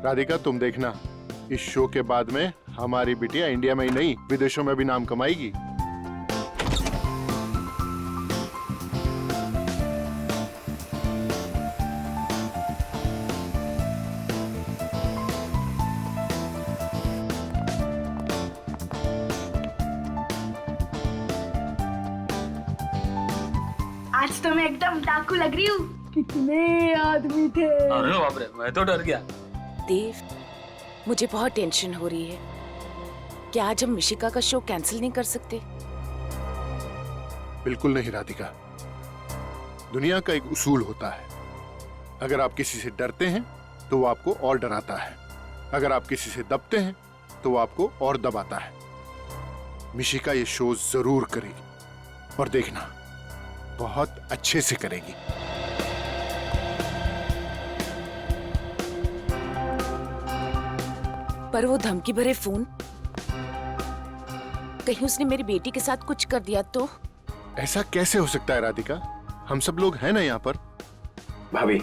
राधिका तुम देखना, इस शो के बाद में हमारी बिटिया इंडिया में ही नहीं विदेशों में भी नाम कमाएगी। आज तो मैं एकदम डाकू लग रही हूँ। कितने आदमी थे। अरे बाप रे, मैं तो डर गया। देव, मुझे बहुत टेंशन हो रही है। क्या आज हम मिशिका का शो कैंसिल नहीं कर सकते? बिल्कुल नहीं राधिका, दुनिया का एक उसूल होता है, अगर आप किसी से डरते हैं तो वो आपको और डराता है, अगर आप किसी से दबते हैं तो वो आपको और दबाता है। मिशिका ये शो जरूर करेगी और देखना बहुत अच्छे से करेगी। पर वो धमकी भरे फोन, कहीं उसने मेरी बेटी के साथ कुछ कर दिया तो? ऐसा कैसे हो सकता है राधिका, हम सब लोग हैं ना यहाँ पर। भाभी,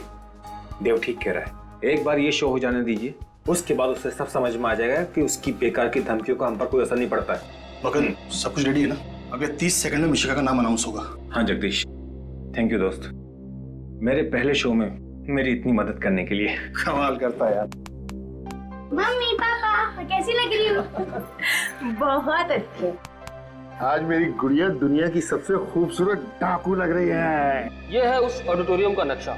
देव ठीक कह रहा है, एक बार ये शो हो जाने दीजिए, उसके बाद उसे सब समझ में आ जाएगा कि उसकी बेकार की धमकियों का हम पर कोई असर नहीं पड़ता है। मगन, सब कुछ रेडी है ना? अगले 30 सेकंड में मिशिका का नाम अनाउंस होगा। हाँ जगदीश, थैंक यू दोस्त, मेरे पहले शो में मेरी इतनी मदद करने के लिए। कमाल करता है यार। मम्मी पापा कैसी लग रही हूँ? बहुत अच्छी। आज मेरी गुड़िया दुनिया की सबसे खूबसूरत डाकू लग रही है। ये है उस ऑडिटोरियम का नक्शा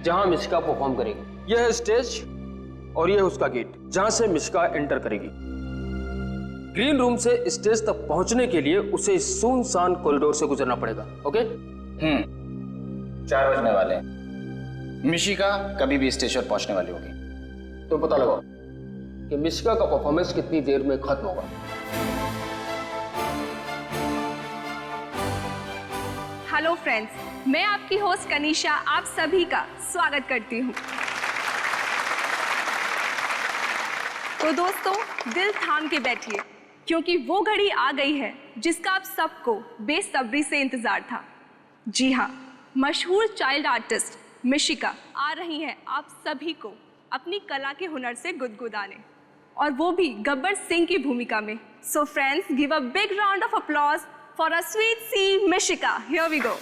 जहां मिशिका परफॉर्म करेगी। यह है स्टेज और ये है उसका गेट जहां से मिशिका एंटर करेगी। ग्रीन रूम से स्टेज तक पहुंचने के लिए उसे सुनसान कॉरिडोर से गुजरना पड़ेगा। ओके? 4 बजने वाले हैं। मिशिका कभी भी स्टेज पर पहुंचने वाली होगी। तो पता लगाओ कि मिशिका का परफॉर्मेंस कितनी देर में खत्म होगा। हेलो फ्रेंड्स, मैं आपकी होस्ट कनिशा आप सभी का स्वागत करती हूँ। तो दोस्तों, दिल थाम के बैठिए क्योंकि वो घड़ी आ गई है जिसका आप सबको बेसब्री से इंतजार था। जी हाँ, मशहूर चाइल्ड आर्टिस्ट मिशिका आ रही हैं आप सभी को अपनी कला के हुनर से गुदगुदाने, और वो भी गब्बर सिंह की भूमिका में। So friends, give a big round of applause for a sweetie Mishika. Here we go.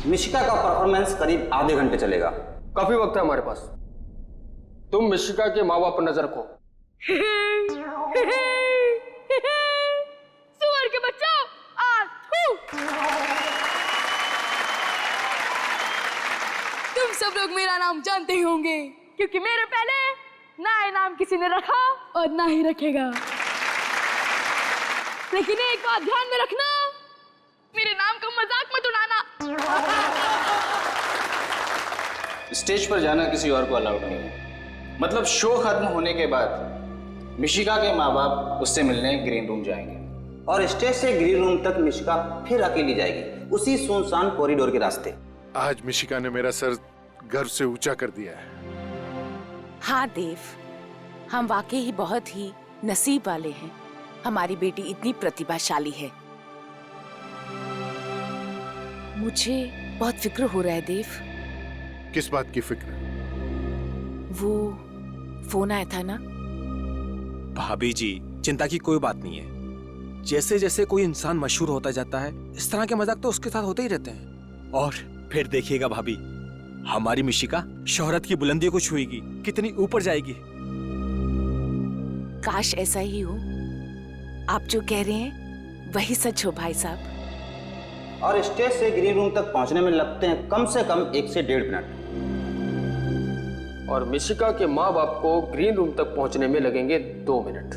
Mishika का परफॉर्मेंस करीब आधे घंटे चलेगा। काफी वक्त है हमारे पास। तुम मिशिका के माँ बाप पर नजर रखो। सुअर के बच्चों, तुम सब लोग मेरा नाम जानते ही होंगे क्योंकि मेरे पहले ना ये नाम किसी ने रखा और ना ही रखेगा। लेकिन एक बात ध्यान में रखना, मेरे नाम का मजाक मत उड़ाना। स्टेज पर जाना किसी और को अलाउड नहीं है। मतलब शो खत्म होने के बाद मिशिका के माँ बाप उससे मिलने ग्रीन रूम जाएंगे और स्टेज से ग्रीन रूम तक मिशिका फिर अकेली जाएगी, उसी सुनसान कॉरिडोर के रास्ते। आज मिशिका ने मेरा सर गर्व से ऊंचा कर दिया है। हाँ देव, हम वाकई ही बहुत ही नसीब वाले हैं, हमारी बेटी इतनी प्रतिभाशाली है। मुझे बहुत फिक्र हो रहा है देव। किस बात की फिक्र? वो फोन आया था ना। भाभी जी, चिंता की कोई बात नहीं है। जैसे जैसे कोई इंसान मशहूर होता जाता है, इस तरह के मजाक तो उसके साथ होते ही रहते हैं। और फिर देखिएगा भाभी, हमारी मिशिका शोहरत की बुलंदियों को छुएगी, कितनी ऊपर जाएगी। काश ऐसा ही हो। आप जो कह रहे हैं वही सच हो भाई साहब। और स्टेज से ग्रीन रूम तक पहुंचने में लगते हैं कम से कम 1 से 1.5 मिनट। और मिशिका के माँ बाप को ग्रीन रूम तक पहुंचने में लगेंगे 2 मिनट।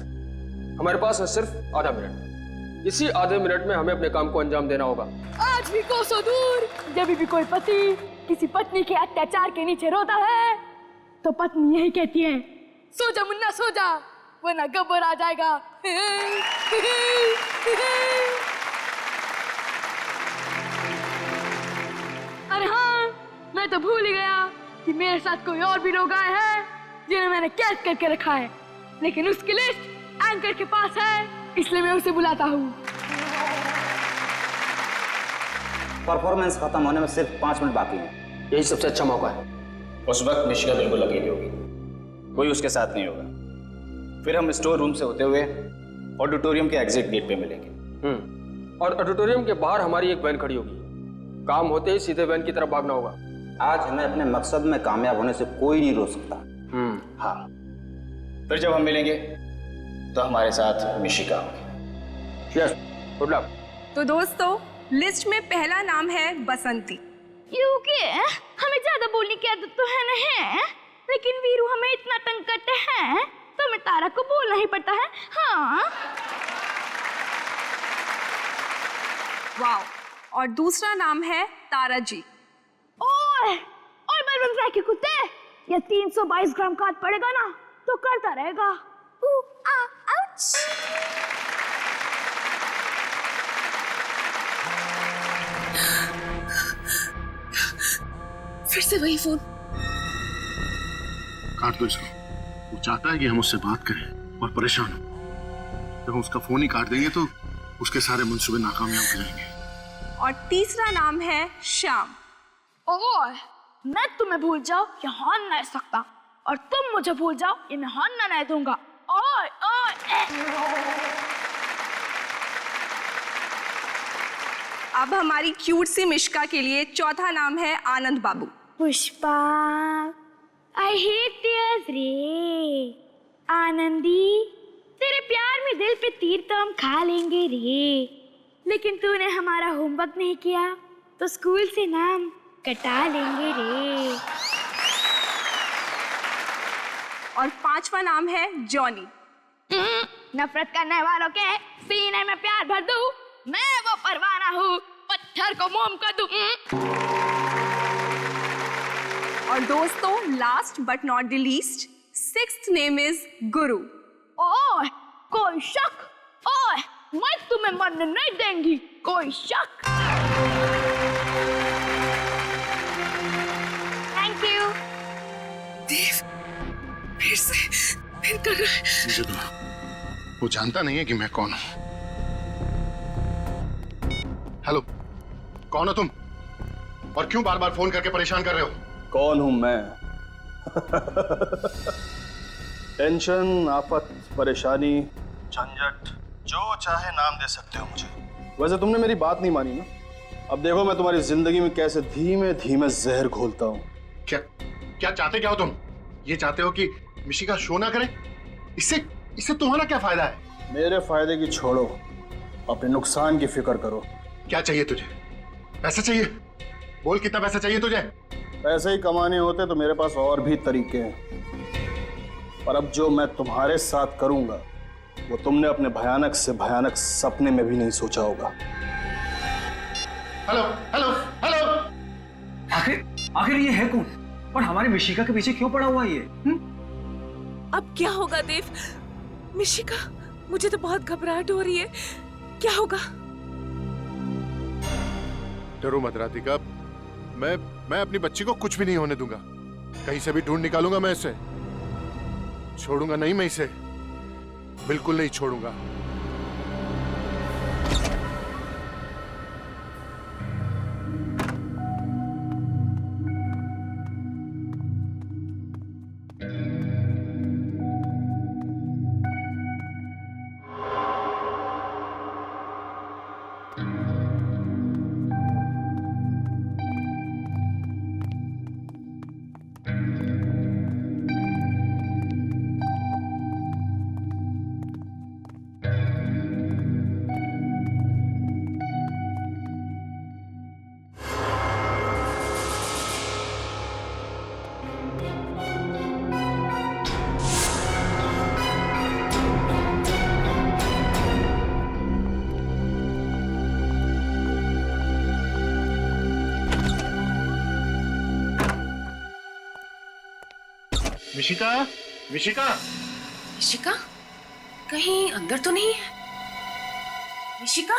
हमारे पास है सिर्फ आधा मिनट। इसी आधे मिनट में हमें अपने काम को अंजाम देना होगा। आज भी कोसों दूर जब भी कोई पति किसी पत्नी के अत्याचार के नीचे रोता है तो पत्नी यही कहती है, सो जा मुन्ना सो जा, वरना गब्बर आ जाएगा। मैं तो भूल ही गया कि मेरे साथ कोई और भी लोग आए हैं जिन्हें मैंने कैद करके रखा है, लेकिन उसकी लिस्ट एंकर के पास है, इसलिए मैं उसे बुलाता हूँ। परफॉर्मेंस खत्म होने में सिर्फ 5 मिनट बाकी हैं। यही सबसे अच्छा मौका है। उस वक्त मिशिका बिल्कुल अकेली होगी, कोई उसके साथ नहीं होगा। फिर हम स्टोर रूम से होते हुए ऑडिटोरियम के एग्जिट गेट पे मिलेंगे। और ऑडिटोरियम के बाहर हमारी एक वैन खड़ी होगी। काम होते ही सीधे वैन की तरफ भागना होगा। आज हमें अपने मकसद में कामयाब होने से कोई नहीं रोक सकता। हाँ, फिर जब हम मिलेंगे तो हमारे साथ मिशिका होगी। Yes, good luck. तो दोस्तों, लिस्ट में पहला नाम है बसंती। क्योंकि हमें ज्यादा बोलने की आदत तो है नहीं, लेकिन वीरू हमें इतना तंग करते हैं तो हमें तारा को बोलना ही पड़ता है। हाँ। वाओ। और दूसरा नाम है तारा जी। ओए बलवंत राय के कुत्ते, ये 322 ग्राम खाद पड़ेगा ना तो करता रहेगा। आउच। फिर से वही फोन। काट दो इसको। वो चाहता है कि हम उससे बात करें और परेशान हो। जब हम उसका फोन ही काट देंगे तो उसके सारे मंसूबे नाकामयाब हो जाएंगे। और तीसरा नाम है श्याम। ओए, मैं तुम्हें भूल जाओ ये हान नहीं सकता, और तुम मुझे भूल जाओ ये मैं हान नहीं दूंगा। ओए ओए। अब हमारी क्यूट सी मिशिका के लिए चौथा नाम है आनंद बाबू। पुष्पा, आई हेट टीयर्स रे। आनंदी, तेरे प्यार में दिल पे तीर तो हम खा लेंगे रे, लेकिन तूने हमारा होमवर्क नहीं किया तो स्कूल से नाम कटा लेंगे रे। और पांचवा नाम है जॉनी। नफरत करने वालों के सीने में प्यार भर दूं, मैं वो परवाना हूँ, पत्थर को मोम कर दूं। और दोस्तों, last but not the least, sixth name is गुरु। ओए, कोई शक? ओए, मैं तुम्हें मरने नहीं देंगी, कोई शक? Thank you. देव, फिर कर रहा है। मुझे तो वो जानता नहीं है कि मैं कौन हूं। हेलो, कौन हो तुम और क्यों बार बार फोन करके परेशान कर रहे हो? कौन हूं मैं? टेंशन, आफत, परेशानी, झंझट, जो चाहे नाम दे सकते हो मुझे। वैसे तुमने मेरी बात नहीं मानी ना। अब देखो मैं तुम्हारी जिंदगी में कैसे धीमे धीमे जहर घोलता हूँ। क्या चाहते क्या हो तुम? ये चाहते हो कि मिशिका शो ना करे? इससे तुम्हारा क्या फायदा है? मेरे फायदे की छोड़ो, अपने नुकसान की फिक्र करो। क्या चाहिए तुझे? पैसा चाहिए? बोल कितना पैसा चाहिए तुझे? पैसे ही कमाने होते तो मेरे पास और भी तरीके हैं, पर अब जो मैं तुम्हारे साथ करूंगा वो तुमने अपने भयानक से भयानक सपने में भी नहीं सोचा होगा। Hello hello hello. आखिर ये है कौन और हमारे मिशिका के पीछे क्यों पड़ा हुआ है ये? अब क्या होगा देव? मिशिका, मुझे तो बहुत घबराहट हो रही है। क्या होगा? डरो मत राधिका, मैं अपनी बच्ची को कुछ भी नहीं होने दूंगा। कहीं से भी ढूंढ निकालूंगा मैं इसे। छोड़ूंगा नहीं मैं इसे, बिल्कुल नहीं छोड़ूंगा। मिशिका, मिशिका, मिशिका, कहीं अंदर तो नहीं है? मिशिका,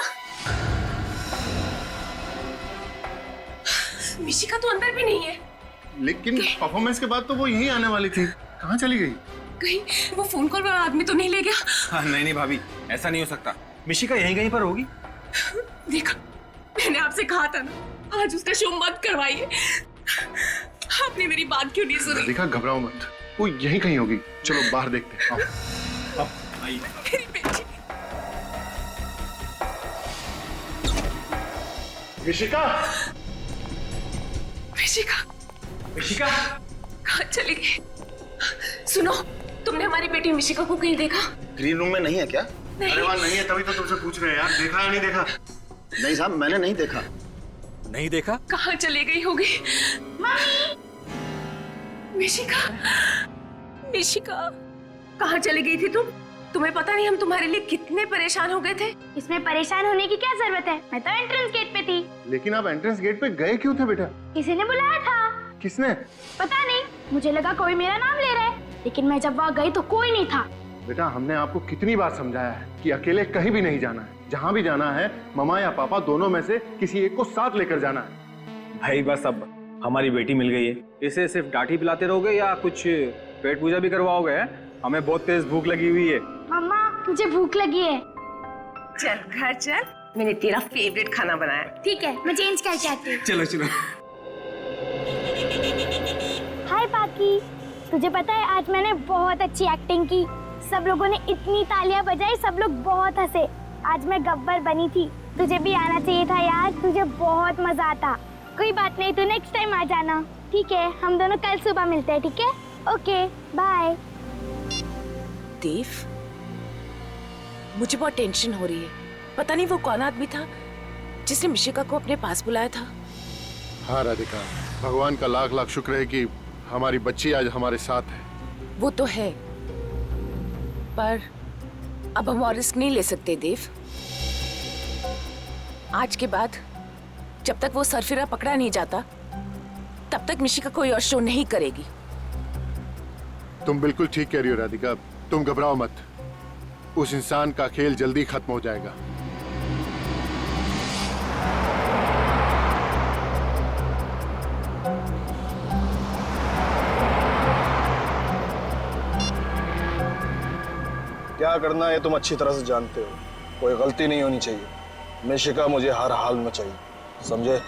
मिशिका तो अंदर भी नहीं है। लेकिन परफॉर्मेंस के बाद तो वो यहीं आने वाली थी, कहाँ चली गई? कहीं वो फोन कॉल वाला आदमी तो नहीं ले गया? हाँ, नहीं भाभी, ऐसा नहीं हो सकता। मिशिका यहीं कहीं पर होगी। देखा, मैंने आपसे कहा था ना, आज उसका शो मत करवाइए। आपने मेरी बात क्यों नहीं सुनी? देखा, घबराओ मत, वो यहीं कहीं होगी। चलो बाहर देखते हैं। आओ। मेरी बेटी। मिशिका, मिशिका, मिशिका, कहाँ चली गई? सुनो, तुमने हमारी बेटी मिशिका को कहीं देखा? ग्रीन रूम में नहीं है क्या? अरे वहाँ नहीं है, तभी तो तुमसे पूछ रहे हैं यार, देखा या नहीं देखा? नहीं साहब, मैंने नहीं देखा। नहीं देखा? कहाँ चली गई होगी? मिशिका, मिशिका, कहाँ चली गई थी तुम? तुम्हें पता नहीं हम तुम्हारे लिए कितने परेशान हो गए थे। इसमें परेशान होने की क्या जरूरत है? मैं तो एंट्रेंस गेट पे थी। लेकिन आप एंट्रेंस गेट पे गए क्यों थे बेटा? किसी ने बुलाया था। किसने? पता नहीं, मुझे लगा कोई मेरा नाम ले रहा है, लेकिन मैं जब वहाँ गई तो कोई नहीं था। बेटा, हमने आपको कितनी बार समझाया है कि अकेले कहीं भी नहीं जाना है। जहाँ भी जाना है, ममा या पापा दोनों में से किसी एक को साथ लेकर जाना है। भाई बस अब हमारी बेटी मिल गई है, इसे सिर्फ डांटी पिलाते रहोगे या कुछ पेट पूजा भी करवाओगे? हमें बहुत तेज भूख लगी हुई है। मम्मा, मुझे भूख लगी है। चल घर चल, मैंने तेरा फेवरेट खाना बनाया। ठीक है, मैं चेंज करके आती हूँ। चलो चलो। हाय पाकी, तुझे पता है आज मैंने बहुत अच्छी एक्टिंग की। सब लोगों ने इतनी तालियां बजाई, सब लोग बहुत हंसे। आज मैं गब्बर बनी थी। तुझे भी आना चाहिए था यार, तुझे बहुत मजा आता। कोई बात नहीं, तू नेक्स्ट टाइम आ जाना। ठीक है, हम दोनों कल सुबह मिलते हैं। ठीक है, ओके बाय। देव, मुझे बहुत टेंशन हो रही है। पता नहीं वो कौन आदमी था जिसने मिशिका को अपने पास बुलाया था। हाँ राधिका, भगवान का लाख लाख शुक्र है कि हमारी बच्ची आज हमारे साथ है। वो तो है, पर अब हम और रिस्क नहीं ले सकते देव। आज के बाद जब तक वो सरफिरा पकड़ा नहीं जाता, तब तक मिशिका कोई और शो नहीं करेगी। तुम बिल्कुल ठीक कह रही हो राधिका, तुम घबराओ मत। उस इंसान का खेल जल्दी खत्म हो जाएगा। क्या करना है तुम अच्छी तरह से जानते हो। कोई गलती नहीं होनी चाहिए। मिशिका मुझे हर हाल में चाहिए, समझे?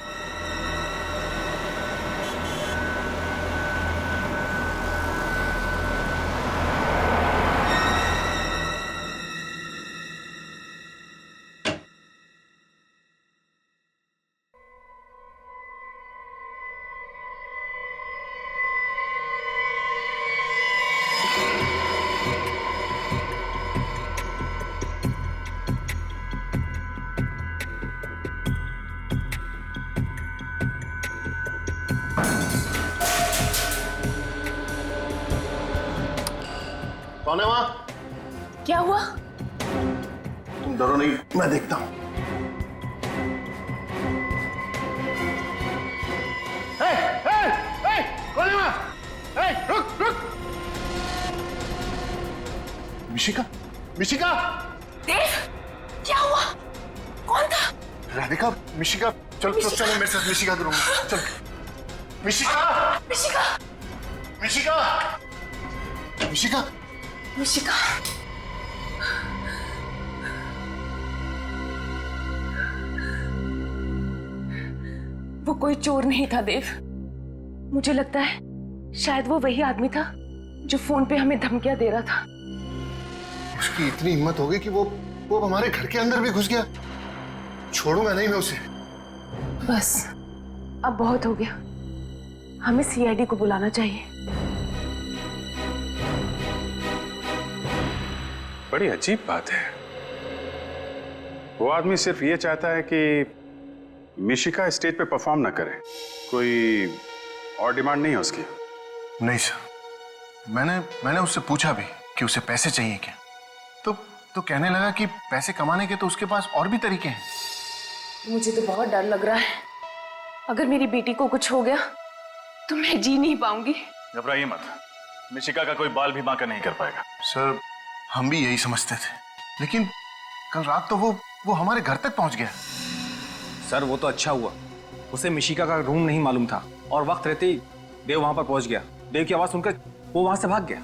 कौन है वहाँ? क्या हुआ? तुम डरो नहीं, मैं देखता हूँ। कौन है वहाँ? रुक रुक। मिशिका, मिशिका। देव, क्या हुआ? कौन था? राधिका, मिशिका, चलो चलो मेरे साथ मिशिका के रूम में। चल। मिशिका, मिशिका, मिशिका, मिशिका। मिशिका। वो कोई चोर नहीं था देव। मुझे लगता है शायद वो वही आदमी था जो फोन पे हमें धमकियां दे रहा था। उसकी इतनी हिम्मत हो गई कि वो हमारे घर के अंदर भी घुस गया। छोड़ूंगा नहीं मैं उसे। बस अब बहुत हो गया, हमें सीआईडी को बुलाना चाहिए। बड़ी अजीब बात है। वो आदमी सिर्फ ये चाहता है कि मिशिका स्टेज पे परफॉर्म ना करे। कोई और डिमांड नहीं है उसकी? नहीं सर, मैंने उससे पूछा भी कि उसे पैसे चाहिए क्या, तो कहने लगा कि पैसे कमाने के तो उसके पास और भी तरीके हैं। मुझे तो बहुत डर लग रहा है। अगर मेरी बेटी को कुछ हो गया तो मैं जी नहीं पाऊंगी। घबराइए मत, मिशिका का कोई बाल भी बांका नहीं कर पाएगा। सर, हम भी यही समझते थे, लेकिन कल रात तो वो हमारे घर तक पहुंच गया। सर वो तो अच्छा हुआ, उसे मिशिका का रूम नहीं मालूम था और वक्त रहते ही देव वहां पर पहुंच गया। देव की आवाज सुनकर वो वहां से भाग गया।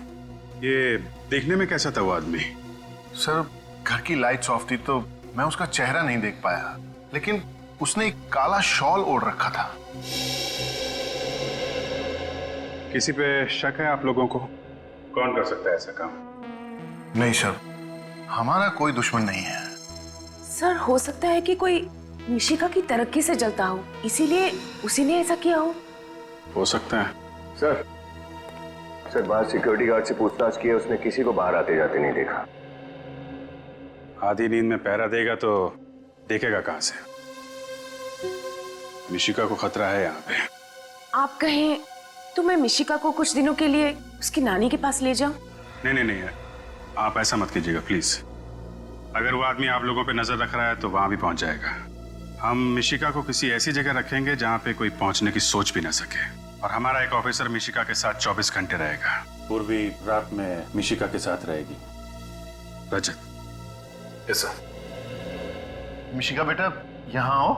ये देखने में कैसा था वो आदमी? सर घर की लाइट्स ऑफ थी तो मैं उसका चेहरा नहीं देख पाया, लेकिन उसने एक काला शॉल ओढ़ रखा था। किसी पे शक है आप लोगों को? कौन कर सकता है ऐसा काम? नहीं सर, हमारा कोई दुश्मन नहीं है। सर हो सकता है कि कोई मिशिका की तरक्की से जलता हो, इसीलिए उसी ने ऐसा किया हो सकता है। सर बाहर सिक्योरिटी गार्ड से पूछताछ की है, उसने किसी को बाहर आते जाते नहीं देखा। आधी नींद में पहरा देगा तो देखेगा कहां से? मिशिका को खतरा है यहाँ पे। आप कहें तो मैं मिशिका को कुछ दिनों के लिए उसकी नानी के पास ले जाऊं? नहीं, आप ऐसा मत कीजिएगा प्लीज। अगर वो आदमी आप लोगों पे नजर रख रहा है तो वहां भी पहुंच जाएगा। हम मिशिका को किसी ऐसी जगह रखेंगे जहां पे कोई पहुंचने की सोच भी ना सके, और हमारा एक ऑफिसर मिशिका के साथ 24 घंटे रहेगा। पूर्वी रात में मिशिका के साथ रहेगी। रजत। Yes sir. मिशिका बेटा यहाँ आओ।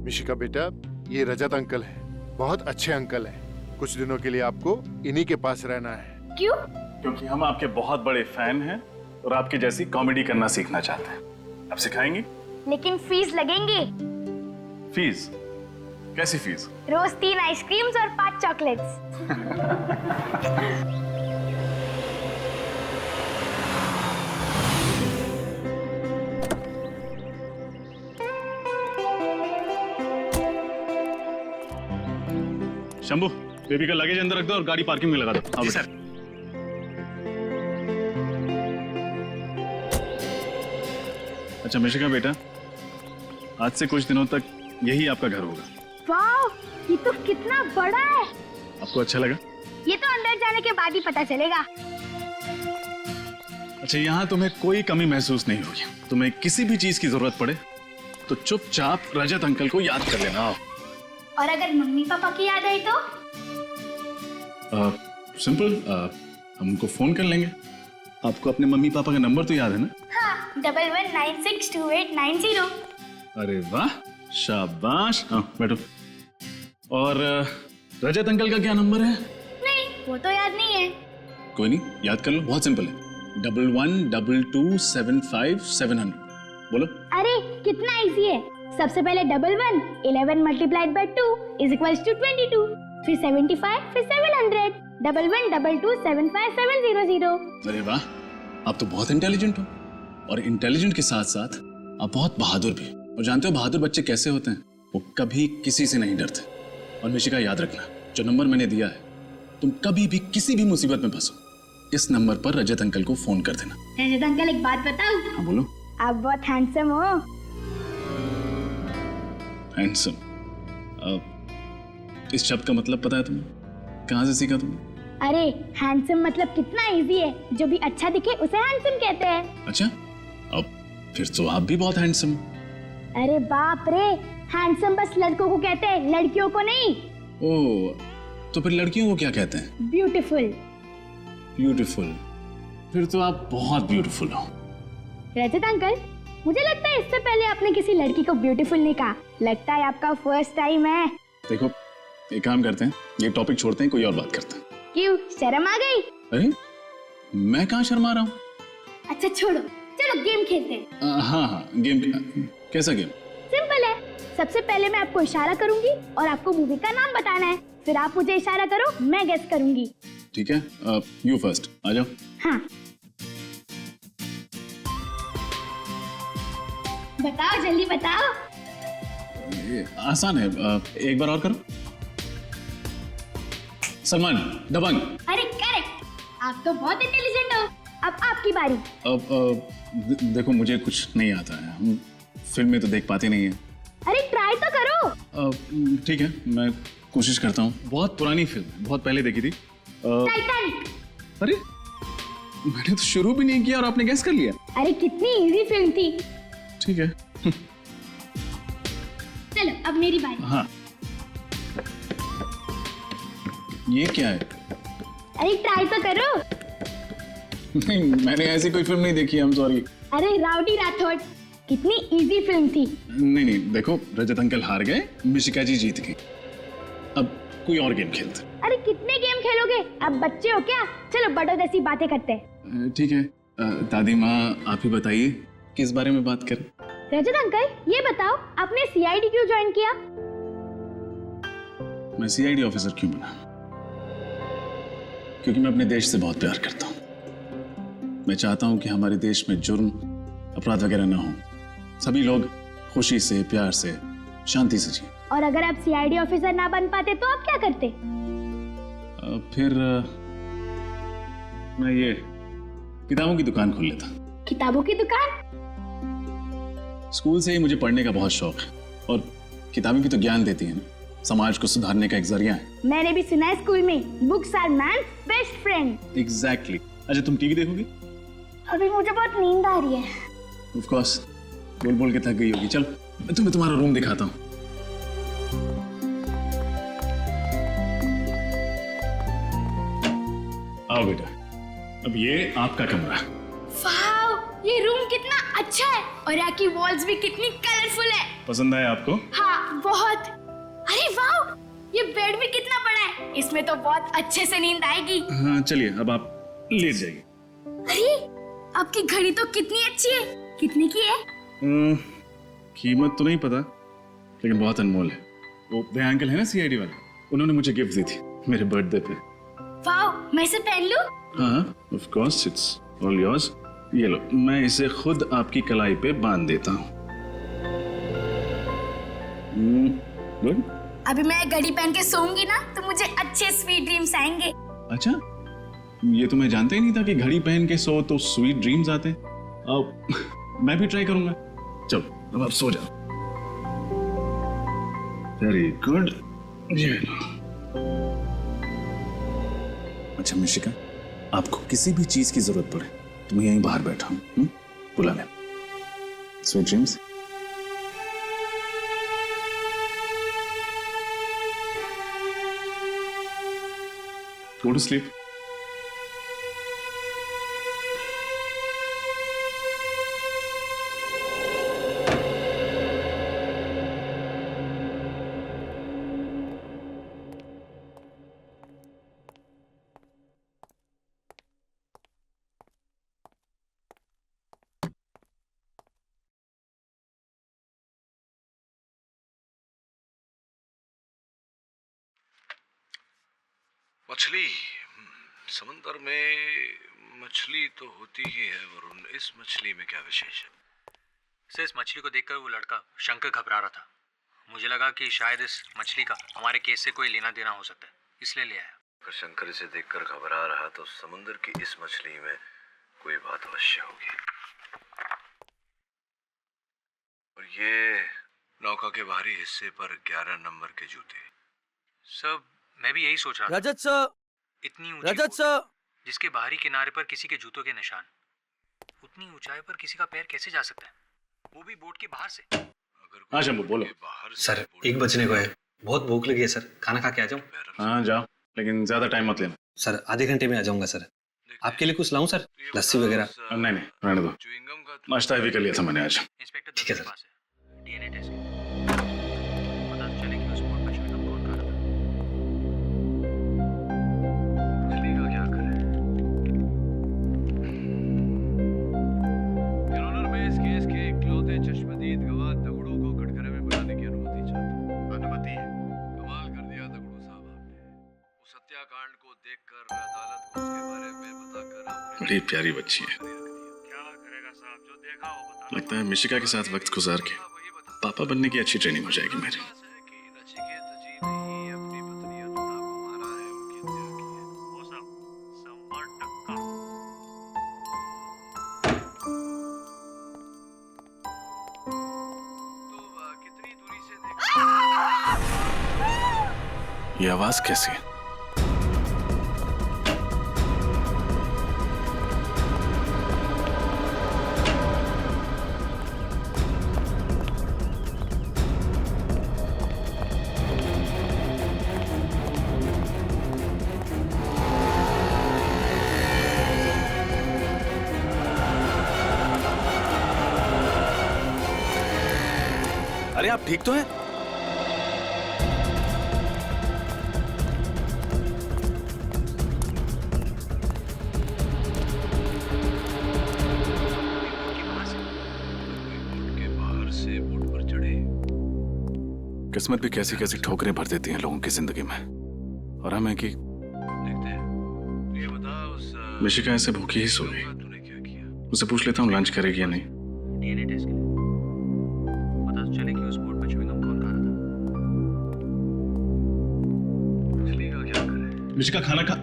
मिशिका बेटा, ये रजत अंकल है, बहुत अच्छे अंकल हैं। कुछ दिनों के लिए आपको इन्हीं के पास रहना है। क्यों? क्योंकि हम आपके बहुत बड़े फैन हैं और आपकी जैसी कॉमेडी करना सीखना चाहते हैं। आप सिखाएंगी? लेकिन फीस लगेंगे। फीस? कैसी फीस? रोज 3 आइसक्रीम्स और 5 चॉकलेट्स। शंभू, बेबी का लगेज अंदर रख दो और गाड़ी पार्किंग में लगा दो। जी सर। अच्छा मिशिका बेटा, आज से कुछ दिनों तक यही आपका घर होगा। वाह, ये तो कितना बड़ा है। आपको अच्छा लगा? ये तो अंदर जाने के बाद ही पता चलेगा। अच्छा, यहाँ तुम्हें कोई कमी महसूस नहीं होगी। तुम्हें किसी भी चीज की जरूरत पड़े तो चुपचाप रजत अंकल को याद कर लेना। और अगर मम्मी पापा की याद आई तो? सिंपल, हम उनको फोन कर लेंगे। आपको अपने मम्मी पापा का नंबर तो याद है ना? हाँ, 11962890। अरे वाह, शाबाश। बैठो। और रजत अंकल का क्या नंबर है? नहीं, वो तो याद नहीं है। कोई नहीं, याद कर लो, बहुत सिंपल है। 112275 बोलो। अरे कितना इजी है। सबसे पहले 11 11 multiplied by 2 is equals to 22, फिर 75, फिर 700। 1122757700। अरे वाह, आप तो बहुत इंटेलिजेंट हो। और इंटेलिजेंट के साथ साथ आप बहुत बहादुर भी। और जानते हो बहादुर बच्चे कैसे होते हैं? वो कभी किसी से नहीं डरते। और मिशिका याद रखना, जो नंबर मैंने दिया है, तुम कभी भी किसी भी मुसीबत में फंसो, इस नंबर पर रजत अंकल को फोन कर देना। रजत अंकल, एक बात बताऊं? हाँ बोलो। आप बहुत हैंडसम हो। हैंडसम? इस शब्द का मतलब पता है तुम्हें? कहाँ से सीखा तुमने? अरे हैंडसम मतलब कितना इजी है। जो भी अच्छा दिखे उसे हैंडसम कहते हैं। अच्छा, अब फिर तो आप भी बहुत हैंडसम। अरे बाप रे, हैंडसम बस लड़कों को कहते हैं, लड़कियों को नहीं। ओह, तो फिर लड़कियों को क्या कहते हैं? ब्यूटीफुल। ब्यूटीफुल? फिर तो आप बहुत ब्यूटीफुल हो। रजत अंकल, मुझे लगता है इससे पहले आपने किसी लड़की को ब्यूटीफुल नहीं कहा। लगता है आपका फर्स्ट टाइम है। देखो, एक काम करते हैं, ये टॉपिक छोड़ते हैं, कोई और बात करते हैं। क्यों, शर्म आ गई? अरे मैं कहाँ शर्मा रहा हूँ? अच्छा छोड़ो, चलो गेम खेलते हैं। हाँ, गेम। कैसा गेम? सिंपल है। सबसे पहले मैं आपको इशारा करूंगी और आपको मूवी का नाम बताना है। फिर आप मुझे इशारा करो, मैं गेस करूंगी। ठीक है, यू फर्स्ट, आ जाओ। हाँ, बताओ, जल्दी बताओ। ये आसान है, एक बार और करो। सलमान, दबंग। अरे करेक्ट, आप तो बहुत इंटेलिजेंट हो। अब आपकी बारी। अब देखो, मुझे कुछ नहीं आता है, हम फिल्म में तो देख पाते नहीं है। अरे ट्राई तो करो। ठीक है, मैं कोशिश करता हूँ। बहुत पुरानी फिल्म, बहुत पहले देखी थी। टाइटैनिक। अरे मैंने तो शुरू भी नहीं किया और आपने गैस कर लिया। अरे कितनी इजी फिल्म थी। ठीक है। चलो अब मेरी बारी। हाँ, ये क्या है? अरे ट्राई तो करो। नहीं, मैंने ऐसी कोई फिल्म नहीं देखी, I'm sorry। अरे राउडी राठौड़। कितनी इजी फिल्म थी। नहीं नहीं, देखो रजत अंकल हार गए, मिशिका जी जीत गई। अब कोई और गेम खेलते। अरे कितने गेम खेलोगे, अब बच्चे हो क्या? चलो बड़ों जैसी बातें करते हैं। ठीक है, दादी माँ आप ही बताइए किस बारे में बात करें। रजत अंकल ये बताओ, आपने सीआईडी क्यों ज्वाइन किया? मैं सीआईडी ऑफिसर क्यों बना? क्योंकि मैं अपने देश से बहुत प्यार करता हूँ। मैं चाहता हूँ कि हमारे देश में जुर्म, अपराध वगैरह ना हो, सभी लोग खुशी से, प्यार से, शांति से जिए। और अगर आप सीआईडी ऑफिसर ना बन पाते तो आप क्या करते? फिर मैं ये किताबों की दुकान खोल लेता। किताबों की दुकान? स्कूल से ही मुझे पढ़ने का बहुत शौक है, और किताबें भी तो ज्ञान देती हैं, समाज को सुधारने का एक जरिया है। मैंने भी सुना है स्कूल में, books are man's best friend. Exactly. अच्छा तुम टीवी देखोगी? अभी मुझे बहुत नींद आ रही है। ऑफ कोर्स, बोल बोल के थक गई होगी। चल मैं तुम्हें तुम्हारा रूम दिखाता हूँ। आओ बेटा, अब ये आपका कमरा। वाओ, ये रूम कितना अच्छा है, और यहाँ की वॉल्स भी कितनी कलरफुल है। पसंद आया आपको? हाँ बहुत। अरे वाओ, ये बेड भी कितना बड़ा है, इसमें तो बहुत अच्छे से नींद आएगी। हाँ चलिए, अब आप लेट जाइए। अरे आपकी घड़ी तो कितनी अच्छी है, कितने की है? कीमत तो नहीं पता, लेकिन बहुत अनमोल है। वो भैया अंकल है ना सीआईडी वाले, उन्होंने मुझे गिफ्ट दी थी मेरे बर्थडे पे। वाओ, मैं इसे पहन लूं? हाँ of course, it's all yours. ये लो, मैं इसे खुद आपकी कलाई पे बांध देता हूँ। गुड। अभी मैं घड़ी पहन के सोऊंगी ना तो मुझे अच्छे स्वीट ड्रीम्स आएंगे। अच्छा, ये तो मैं जानता ही नहीं था कि घड़ी पहन के सो तो स्वीट ड्रीम्स आते। अब मैं भी ट्राई करूंगा। चलो अब आप सो जाओ। Very good. अच्छा मिशिका, आपको किसी भी चीज की जरूरत पड़े तो मैं यहीं बाहर बैठा हूं, बुला ले। Sweet dreams. Go to sleep. मछली, समंदर में मछली तो होती ही है वरुण, इस मछली में क्या विशेष है? सर, इस मछली को देखकर वो लड़का शंकर घबरा रहा था। मुझे लगा कि शायद इस मछली का हमारे केस से कोई लेना देना हो सकता है, इसलिए ले आया। अगर शंकर इसे देखकर घबरा रहा तो समुद्र की इस मछली में कोई बात अवश्य होगी। और ये नौका के बाहरी हिस्से पर 11 नंबर के जूते। सर, मैं भी यही सोच रहा था। रजत सर, इतनी ऊंची रजत बोट, सर, जिसके बाहरी किनारे पर किसी के जूतों के निशान, उतनी ऊंचाई पर किसी का पैर कैसे जा सकता है, वो भी बोट के बाहर से? हाँ शंभू बोलो। सर, 1 बजने को है, बहुत भूख लगी है सर, खाना खा के आ जाऊं? हाँ जाओ, लेकिन ज्यादा टाइम मत लेना। सर, आधे घंटे में आ जाऊंगा सर। आपके लिए कुछ लाऊं सर, लस्सी वगैरह? नहीं नहीं, रहने दो, नाश्ता भी कर लिया था मैंने आज। इंस्पेक्टर ठीक है सर। डीएनए टेस्ट पता तो चले कि उस बोट पर शंकर कौन कर रहा था। मछली का क्या करें? यूरोनर में इस केस के इकलौते चश्मदीद गवाह दगड़ू को कटघरे में बुलाने की अनुमति चाहता। अनुमति है? कमाल कर दिया दगड़ू साहब आपने। उस हत्याकांड को देखकर अदालत को उसके बारे में बताकर आपने बड़ी प्यारी बच्ची है। क्या करेगा साहब, जो देखा हो बता। लगता है मिशिका के साथ वक्त गुजार के पापा बनने की अच्छी ट्रेनिंग हो जाएगी मेरी। ये आवाज कैसी है? अरे आप ठीक तो हैं? किस्मत भी कैसी कैसी ठोकरें भर देती हैं लोगों की जिंदगी में। और हमें कि मिशिका ऐसे भूखी ही सो गई। उससे पूछ लेता हूँ लंच करेगी या नहीं। डीएनए टेस्ट के लिए पता चले कि उस बोर्ड पर च्युइंग गम कौन खा रहा था। चलेगा क्या करे? मिशिका खाना खा।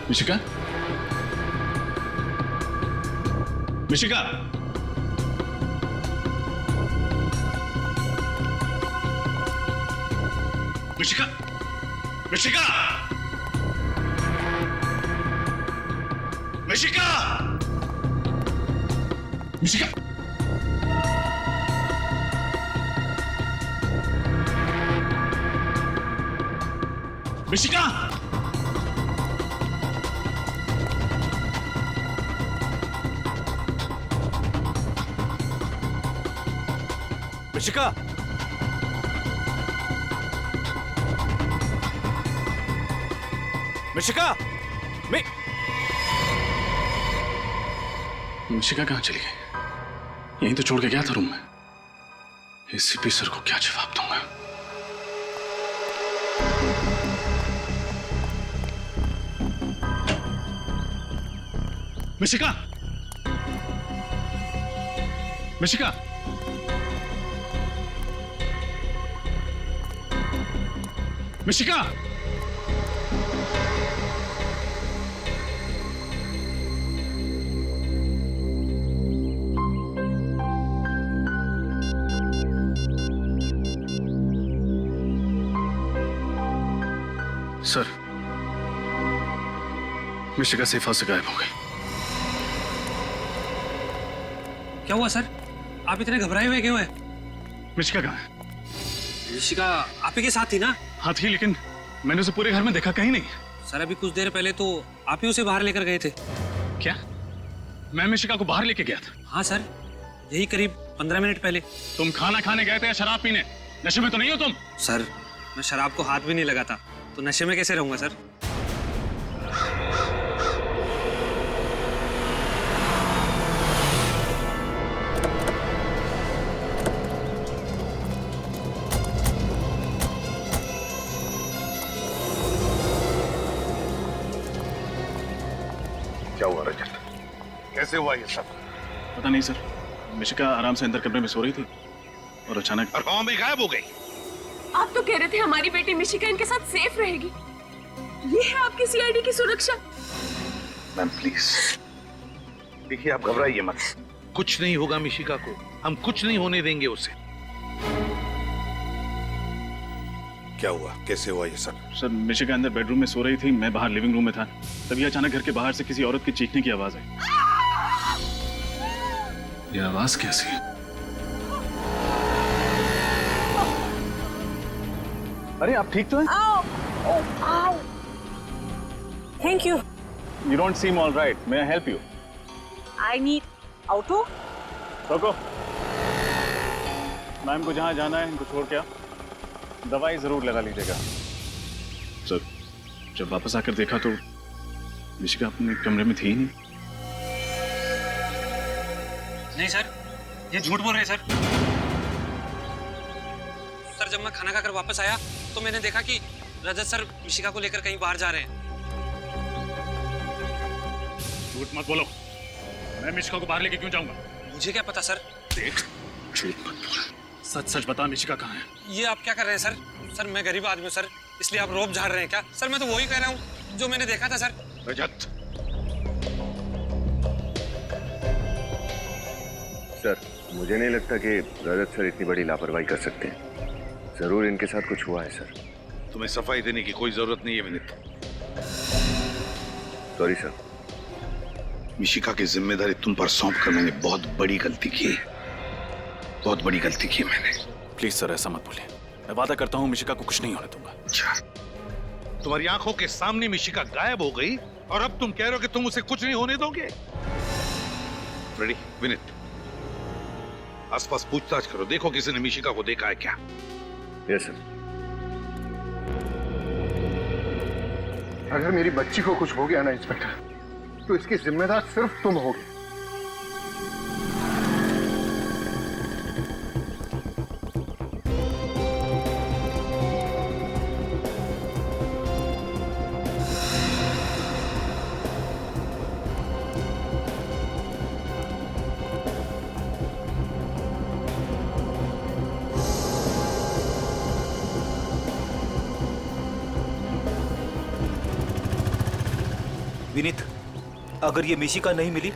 मिशिका, मिशिका, मिशिका, मिशिका, मिशिका, मिशिका, मिशिका, मिशिका, मिशिका, मिशिका कहाँ चली गई? यहीं तो छोड़ के गया था रूम में। एसीपी सर को क्या जवाब दूंगा? मिशिका, मिशिका, मिशिका, सर, मिशिका सेफा से गायब हो गई। क्या हुआ सर? आप इतने घबराए हुए क्यों हैं? मिशिका कहाँ है? ऋषिका आप ही के साथ थी ना? हाँ थी, लेकिन मैंने उसे पूरे घर में देखा कहीं नहीं। सर अभी कुछ देर पहले तो आप ही उसे बाहर लेकर गए थे। क्या? मैं मिशिका को बाहर लेके गया था? हाँ सर, यही करीब 15 मिनट पहले। तुम खाना खाने गए थे या शराब पीने? नशे में तो नहीं हो तुम? सर मैं शराब को हाथ भी नहीं लगाता, तो नशे में कैसे रहूंगा सर? क्या हुआ रजत? कैसे हुआ ये सब? पता नहीं सर, मिशिका आराम से अंदर कमरे में सो रही थी और अचानक और हवा में गायब हो गई। आप तो कह रहे थे हमारी बेटी मिशिका इनके साथ सेफ रहेगी। ये है आपकी सीआईडी की सुरक्षा। मैम प्लीज, देखिए आप घबराइए मत। कुछ नहीं होगा मिशिका को, हम कुछ नहीं होने देंगे उसे। क्या हुआ? कैसे हुआ ये सब? सर मिशिका अंदर बेडरूम में सो रही थी, मैं बाहर लिविंग रूम में था। तभी अचानक घर के बाहर से किसी औरत की चीखने की आवाज आई। ये आवाज कैसी? अरे आप ठीक तो हैं? Thank you. You don't seem all right. May I help you? I need auto. रोको। मैम को जहाँ जाना है इनको छोड़ के आओ। दवाई जरूर लगा लीजिएगा। सर जब वापस आकर देखा तो मिशिका अपने कमरे में थी ही नहीं। नहीं सर, ये झूठ बोल रहे हैं सर। सर जब मैं खाना खाकर वापस आया तो मैंने देखा कि रजत सर मिशिका को लेकर कहीं बाहर जा रहे हैं। झूठ मत बोलो, मैं मिशिका को बाहर लेके क्यों जाऊंगा? मुझे क्या पता सर। देख, झूठ मत बोल, सच सच बता मिशिका कहाँ है? ये आप क्या कर रहे हैं सर? सर मैं गरीब आदमी हूँ सर, इसलिए आप रोब झाड़ रहे हैं क्या? सर मैं तो वही कह रहा हूँ जो मैंने देखा था सर। रजत, सर मुझे नहीं लगता कि रजत सर इतनी बड़ी लापरवाही कर सकते हैं। जरूर इनके साथ कुछ हुआ है सर। तुम्हें सफाई देने की कोई जरूरत नहीं है विनीत। Sorry sir. मिशिका की जिम्मेदारी तुम पर सौंप कर मैंने बहुत बड़ी गलती की। बहुत बड़ी गलती की मैंने। प्लीज सर ऐसा मत बोलिए, मैं वादा करता हूँ मिशिका को कुछ नहीं होने दूंगा। अच्छा, तुम्हारी आंखों के सामने मिशिका गायब हो गई और अब तुम कह रहे हो कि तुम उसे कुछ नहीं होने दोगे? रेडी, विनित, आसपास पूछताछ करो, देखो किसी ने मिशिका को देखा है क्या। Yes sir. अगर मेरी बच्ची को कुछ हो गया ना इंस्पेक्टर, तो इसकी जिम्मेदार सिर्फ तुम होगे। विनीत, अगर ये मिशिका नहीं मिली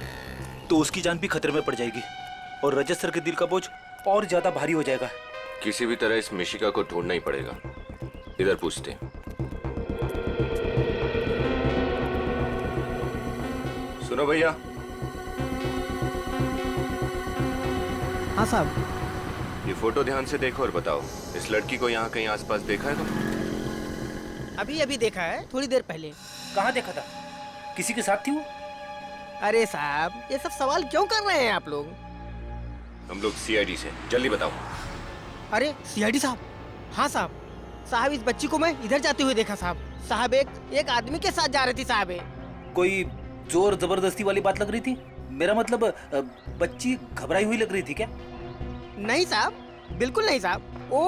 तो उसकी जान भी खतरे में पड़ जाएगी और रजत सर के दिल का बोझ और ज्यादा भारी हो जाएगा। किसी भी तरह इस मिशिका को ढूंढना ही पड़ेगा। इधर पूछते हैं। सुनो भैया। हाँ साहब। ये फोटो ध्यान से देखो और बताओ, इस लड़की को यहाँ कहीं आसपास देखा है तुम? अभी अभी देखा है, थोड़ी देर पहले। कहाँ देखा था? किसी के साथ थी वो? अरे साहब, ये सब सवाल क्यों कर रहे हैं आप लोग? हम लोग सीआईडी से, जल्दी बताओ। अरे सीआईडी साहब? हाँ साहब। साहब, इस बच्ची को मैं इधर जाते हुए देखा साहब। साहब, एक आदमी के साथ जा रही थी साहब। कोई जोर जबरदस्ती वाली बात लग रही थी? मेरा मतलब बच्ची घबराई हुई लग रही थी क्या? नहीं साहब, बिल्कुल नहीं साहब। वो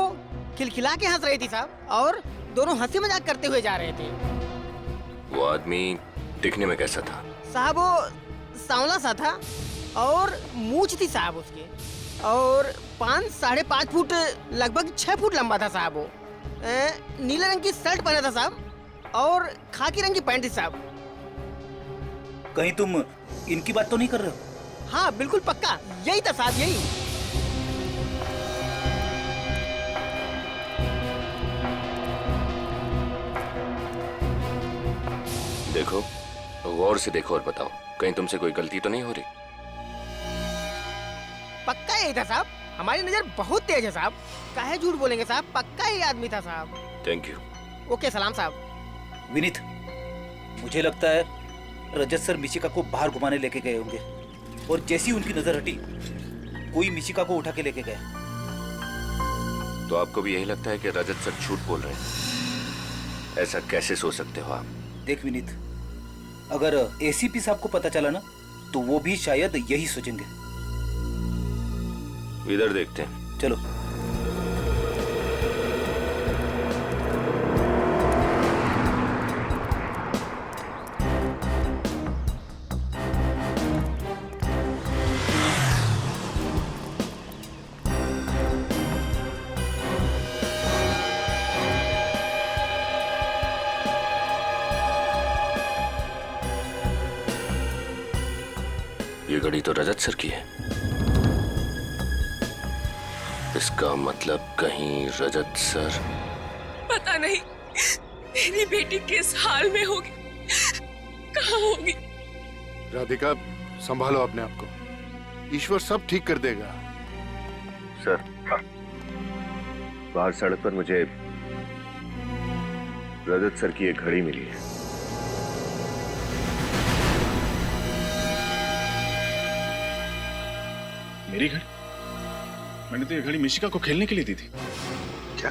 खिलखिला के हंस रही थी साहब, और दोनों हंसी मजाक करते हुए जा रहे थे। वो आदमी दिखने में कैसा था? साहब, वो सांवला सा था और मूंछ थी साहब उसके, और 5-5.5 फुट, लगभग 6 फुट लंबा था साहब। वो नीले रंग की शर्ट पहना था साहब, और खाकी रंग की पैंट थी साहब। कहीं तुम इनकी बात तो नहीं कर रहे हो? हाँ बिल्कुल पक्का, यही था साहब, यही। देखो, गौर से देखो और बताओ, कहीं तुमसे कोई गलती तो नहीं हो रही? पक्का यही था साहब, हमारी नजर बहुत तेज है साहब। काहे झूठ बोलेंगे साहब, पक्का यही आदमी था साहब। Thank you. ओके, सलाम साहब। विनीत, मुझे लगता है रजत सर मिशिका को बाहर घुमाने लेके गए होंगे, और जैसी उनकी नजर हटी, कोई मिशिका को उठा के लेके गए। तो आपको भी यही लगता है कि रजत सर झूठ बोल रहे हैं? ऐसा कैसे सोच सकते हो आप? देख विनीत, अगर एसीपी साहब को पता चला ना, तो वो भी शायद यही सोचेंगे। इधर देखते हैं। चलो। ये घड़ी तो रजत सर की है। इसका मतलब कहीं रजत सर। पता नहीं मेरी बेटी किस हाल में होगी, कहाँ होगी। राधिका, संभालो अपने आप को, ईश्वर सब ठीक कर देगा। सर, बाहर सड़क पर मुझे रजत सर की एक घड़ी मिली है। मेरी घड़ी? मैंने तो ये घड़ी मिशिका को खेलने के लिए दी थी। क्या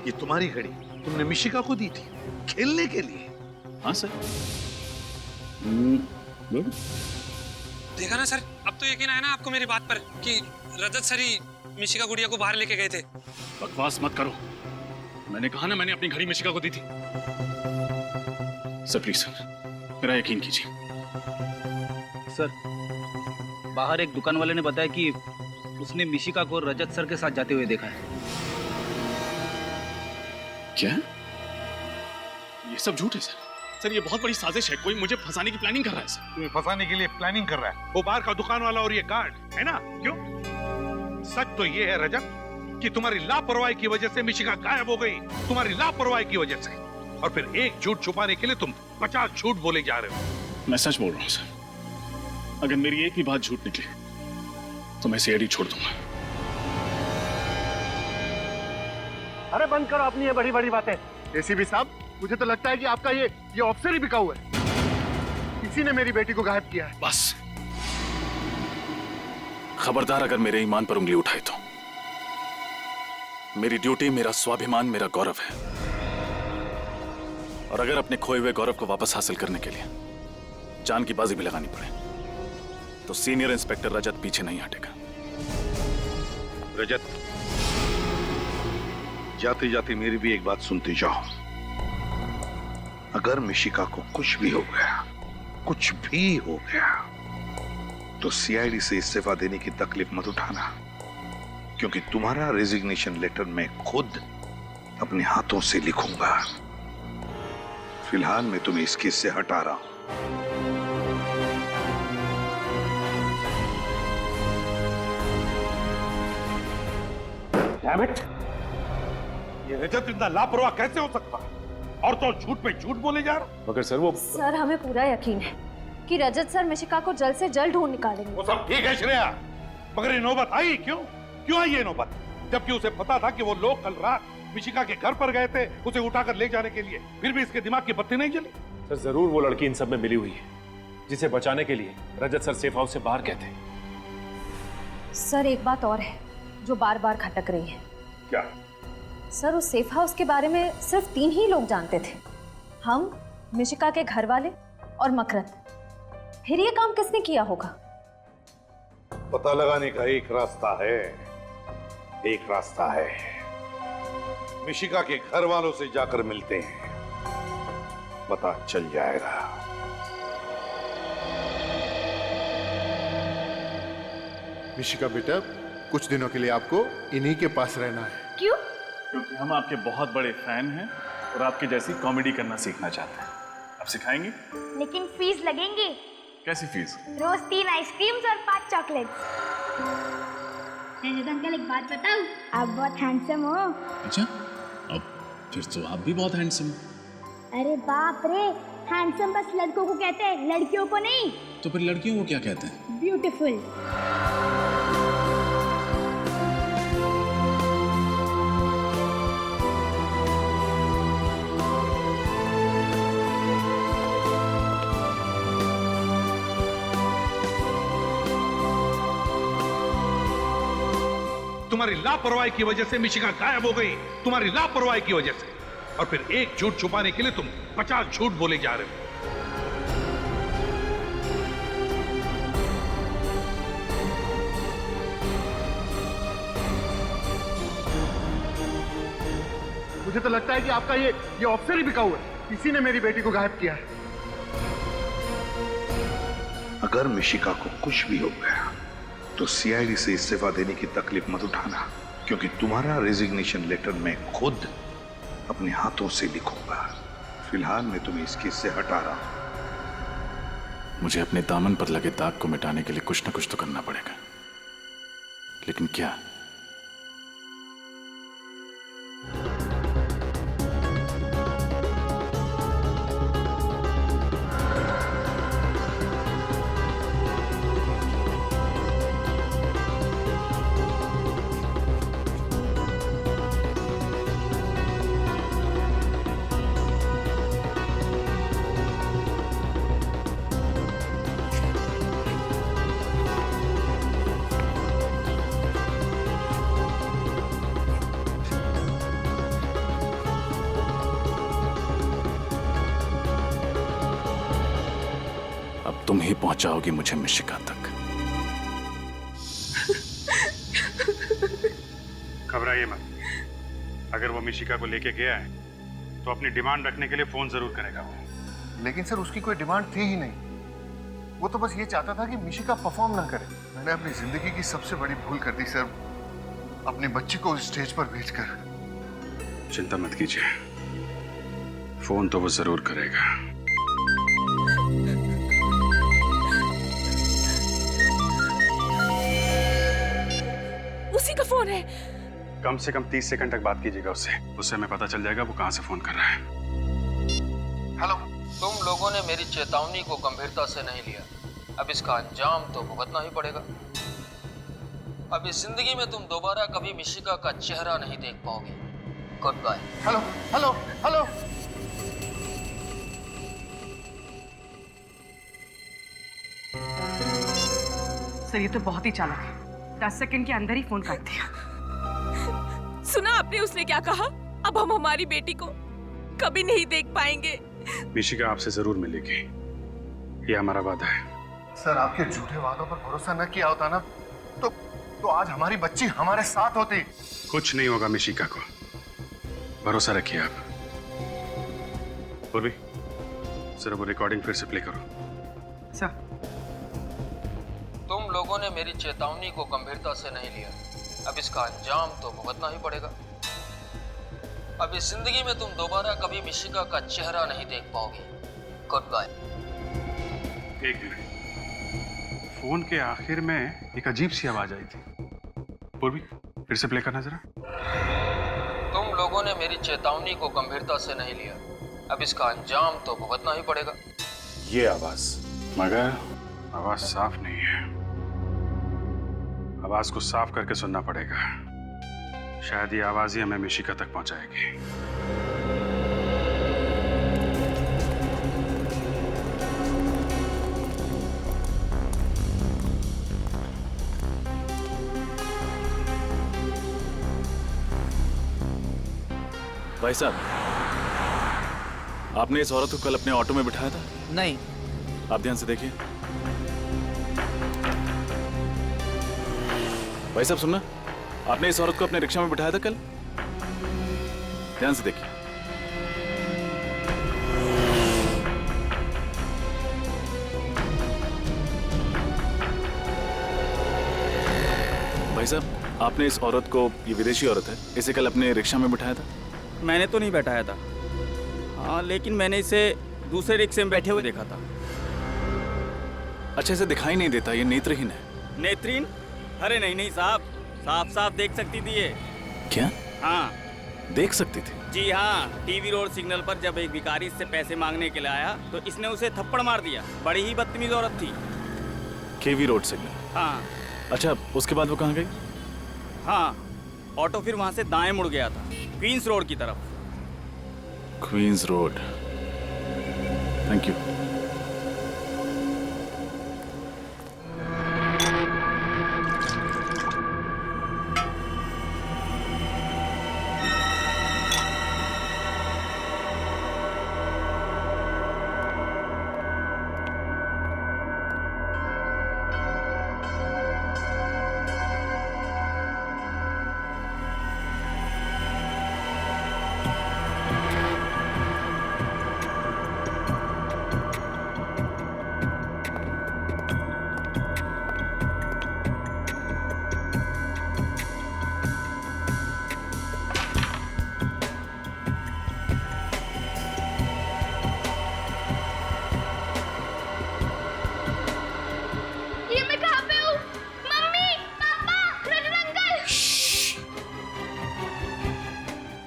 ये तुम्हारी घड़ी तुमने मिशिका को दी थी खेलने के लिए? हाँ सर। देखा ना सर, अब तो यकीन आया ना आपको मेरी बात पर कि रजत सर ही मिशिका गुड़िया को बाहर लेके गए थे। बकवास मत करो, मैंने कहा ना मैंने अपनी घड़ी मिशिका को दी थी। सर प्लीज सर, मेरा यकीन कीजिए। सर, बाहर एक दुकान वाले ने बताया कि उसने मिशिका को रजत सर के साथ जाते हुए देखा है। क्या? ये सब झूठ है सर। सर, ये बहुत बड़ी साजिश है, कोई मुझे फंसाने की प्लानिंग कर रहा है सर। तुम्हें फंसाने के लिए प्लानिंग कर रहा है वो बाहर का दुकान वाला और ये गार्ड, है ना? क्यों? सच तो ये है रजत कि तुम्हारी लापरवाही की वजह से मिशिका गायब हो गई, तुम्हारी लापरवाही की वजह से। और फिर एक झूठ छुपाने के लिए तुम 50 झूठ बोले जा रहे हो। मैं सच बोल रहा हूँ सर। अगर मेरी एक भी बात झूठ निकली तो मैं सीआईडी छोड़ दूंगा। अरे बंद करो अपनी ये बड़ी बड़ी बातें। एसीपी साहब, मुझे तो लगता है कि आपका ये ऑफिसर ही बिका हुआ है। किसी ने मेरी बेटी को गायब किया है। बस खबरदार अगर मेरे ईमान पर उंगली उठाई तो। मेरी ड्यूटी, मेरा स्वाभिमान, मेरा गौरव है, और अगर अपने खोए हुए गौरव को वापस हासिल करने के लिए जान की बाजी भी लगानी पड़े तो सीनियर इंस्पेक्टर रजत पीछे नहीं हटेगा। रजत, जाते जाते मेरी भी एक बात सुनते जाओ। अगर मिशिका को कुछ भी हो गया, कुछ भी हो गया, तो सीआईडी से इस्तीफा देने की तकलीफ मत उठाना, क्योंकि तुम्हारा रेजिग्नेशन लेटर मैं खुद अपने हाथों से लिखूंगा। फिलहाल मैं तुम्हें इस केस से हटा रहा हूं। Damn it! ये रजत इतना लापरवाह कैसे हो सकता है? और तो झूठ पे झूठ बोले जा रहा। मगर सर वो सर हमें पूरा यकीन है कि रजत सर मिशिका को जल्द से जल्द ढूंढ निकालेंगे। वो सब ठीक है श्रेया, मगर ये नौबत आई क्यों? क्यों आई ये नौबत? जबकि उसे पता था कि वो लोग कल रात मिशिका के घर पर गए थे उसे उठाकर ले जाने के लिए, फिर भी इसके दिमाग की बत्ती नहीं जली। सर जरूर वो लड़की इन सब में मिली हुई है, जिसे बचाने के लिए रजत सर सेफ हाउस से बाहर गए थे। सर एक बात और है जो बार बार खटक रही है। क्या? सर उस सेफ हाउस के बारे में सिर्फ 3 ही लोग जानते थे, हम, मिशिका के घर वाले और मकरंद। फिर ये काम किसने किया होगा? पता लगाने का एक रास्ता है, एक रास्ता है। मिशिका के घर वालों से जाकर मिलते हैं, पता चल जाएगा। मिशिका बेटा, कुछ दिनों के लिए आपको इन्हीं के पास रहना है। क्यों? क्योंकि हम आपके बहुत बड़े फैन हैं और आपके जैसी कॉमेडी करना सीखना चाहते हैं। आप सिखाएंगे? लेकिन फीस लगेंगे। कैसी फीस? रोज 3 आइसक्रीम्स और 5 चॉकलेट्स। अंकल एक बात बताऊं? आप बहुत हैंडसम हो। अच्छा, अब फिर तो आप भी बहुत हैंडसम हो। अरे बाप रे, हैंडसम बस लड़कों को कहते हैं, लड़कियों को नहीं। तो फिर लड़कियों को क्या कहते हैं? ब्यूटीफुल। तुम्हारी लापरवाही की वजह से मिशिका गायब हो गई, तुम्हारी लापरवाही की वजह से। और फिर एक झूठ छुपाने के लिए तुम 50 झूठ बोले जा रहे हो। मुझे तो लगता है कि आपका ये ऑफिसर ही बिकाऊ है। किसी ने मेरी बेटी को गायब किया है। अगर मिशिका को कुछ भी हो गया तो सीआईडी से इस्तीफा देने की तकलीफ मत उठाना, क्योंकि तुम्हारा रेजिग्नेशन लेटर मैं खुद अपने हाथों से लिखूंगा। फिलहाल मैं तुम्हें इस केस से हटा रहा हूं। मुझे अपने दामन पर लगे दाग को मिटाने के लिए कुछ न कुछ तो करना पड़ेगा, लेकिन क्या? तुम ही पहुंचाओगी मुझे मिशिका तक। घबराइए मत। अगर वो मिशिका को लेके गया है तो अपनी डिमांड रखने के लिए फोन जरूर करेगा वो। लेकिन सर उसकी कोई डिमांड थी ही नहीं। वो तो बस ये चाहता था कि मिशिका परफॉर्म ना करे। मैंने अपनी जिंदगी की सबसे बड़ी भूल कर दी सर, अपने बच्चे को स्टेज पर भेजकर। चिंता मत कीजिए, फोन तो वो जरूर करेगा। उसी का फोन है। कम से कम 30 सेकंड तक बात कीजिएगा उससे हमें पता चल जाएगा वो कहां से फोन कर रहा है। हेलो। तुम लोगों ने मेरी चेतावनी को गंभीरता से नहीं लिया, अब इसका अंजाम तो भुगतना ही पड़ेगा। अब इस जिंदगी में तुम दोबारा कभी मिशिका का चेहरा नहीं देख पाओगे। Goodbye. Hello hello hello. Sir ये तो बहुत ही चालाक है, 10 सेकंड के अंदर ही फोन काट दिया। सुना आपने उसने क्या कहा? अब हम हमारी बेटी को कभी नहीं देख पाएंगे। मिशिका आपसे जरूर मिलेगी, ये हमारा वादा है। सर आपके झूठे वादों पर भरोसा न किया होता ना तो आज हमारी बच्ची हमारे साथ होती। कुछ नहीं होगा मिशिका को, भरोसा रखिए आप। पूर्वी, जरा वो रिकॉर्डिंग फिर से प्ले करो। सर, तुम लोगों ने मेरी चेतावनी को गंभीरता से नहीं लिया, अब इसका अंजाम तो भुगतना ही पड़ेगा। अब इस जिंदगी में तुम दोबारा कभी मिशिका का चेहरा नहीं देख पाओगे। Goodbye. एक मिनट, फोन के आखिर में एक अजीब सी आवाज आई थी। पूर्वी, फिर से प्ले करना जरा। तुम लोगों ने मेरी चेतावनी को गंभीरता से नहीं लिया, अब इसका अंजाम तो भुगतना ही पड़ेगा। ये आवाज, मगर आवाज साफ नहीं है। आवाज को साफ करके सुनना पड़ेगा, शायद ये आवाज ही हमें मिशिका तक पहुंचाएगी। भाई साहब, आपने इस औरत को कल अपने ऑटो में बिठाया था? नहीं। आप ध्यान से देखिए। भाई साहब सुनना, आपने इस औरत को अपने रिक्शा में बिठाया था कल? ध्यान से देखिए। भाई साहब, आपने इस औरत को, ये विदेशी औरत है, इसे कल अपने रिक्शा में बिठाया था? मैंने तो नहीं बैठाया था, हाँ, लेकिन मैंने इसे दूसरे रिक्शे में बैठे हुए देखा था। अच्छा, इसे दिखाई नहीं देता, ये नेत्रहीन है। नेत्रहीन? अरे नहीं नहीं साहब, साफ साफ देख सकती थी ये। क्या? हाँ, देख सकती थी? जी हाँ, टीवी रोड सिग्नल पर जब एक भिखारी इससे पैसे मांगने के लिए आया तो इसने उसे थप्पड़ मार दिया। बड़ी ही बदतमीज औरत थी। केवी रोड सिग्नल? हाँ। अच्छा, उसके बाद वो कहाँ गई? हाँ, ऑटो फिर वहाँ से दाएं मुड़ गया था, क्वींस रोड की तरफ। Queens Road, thank you.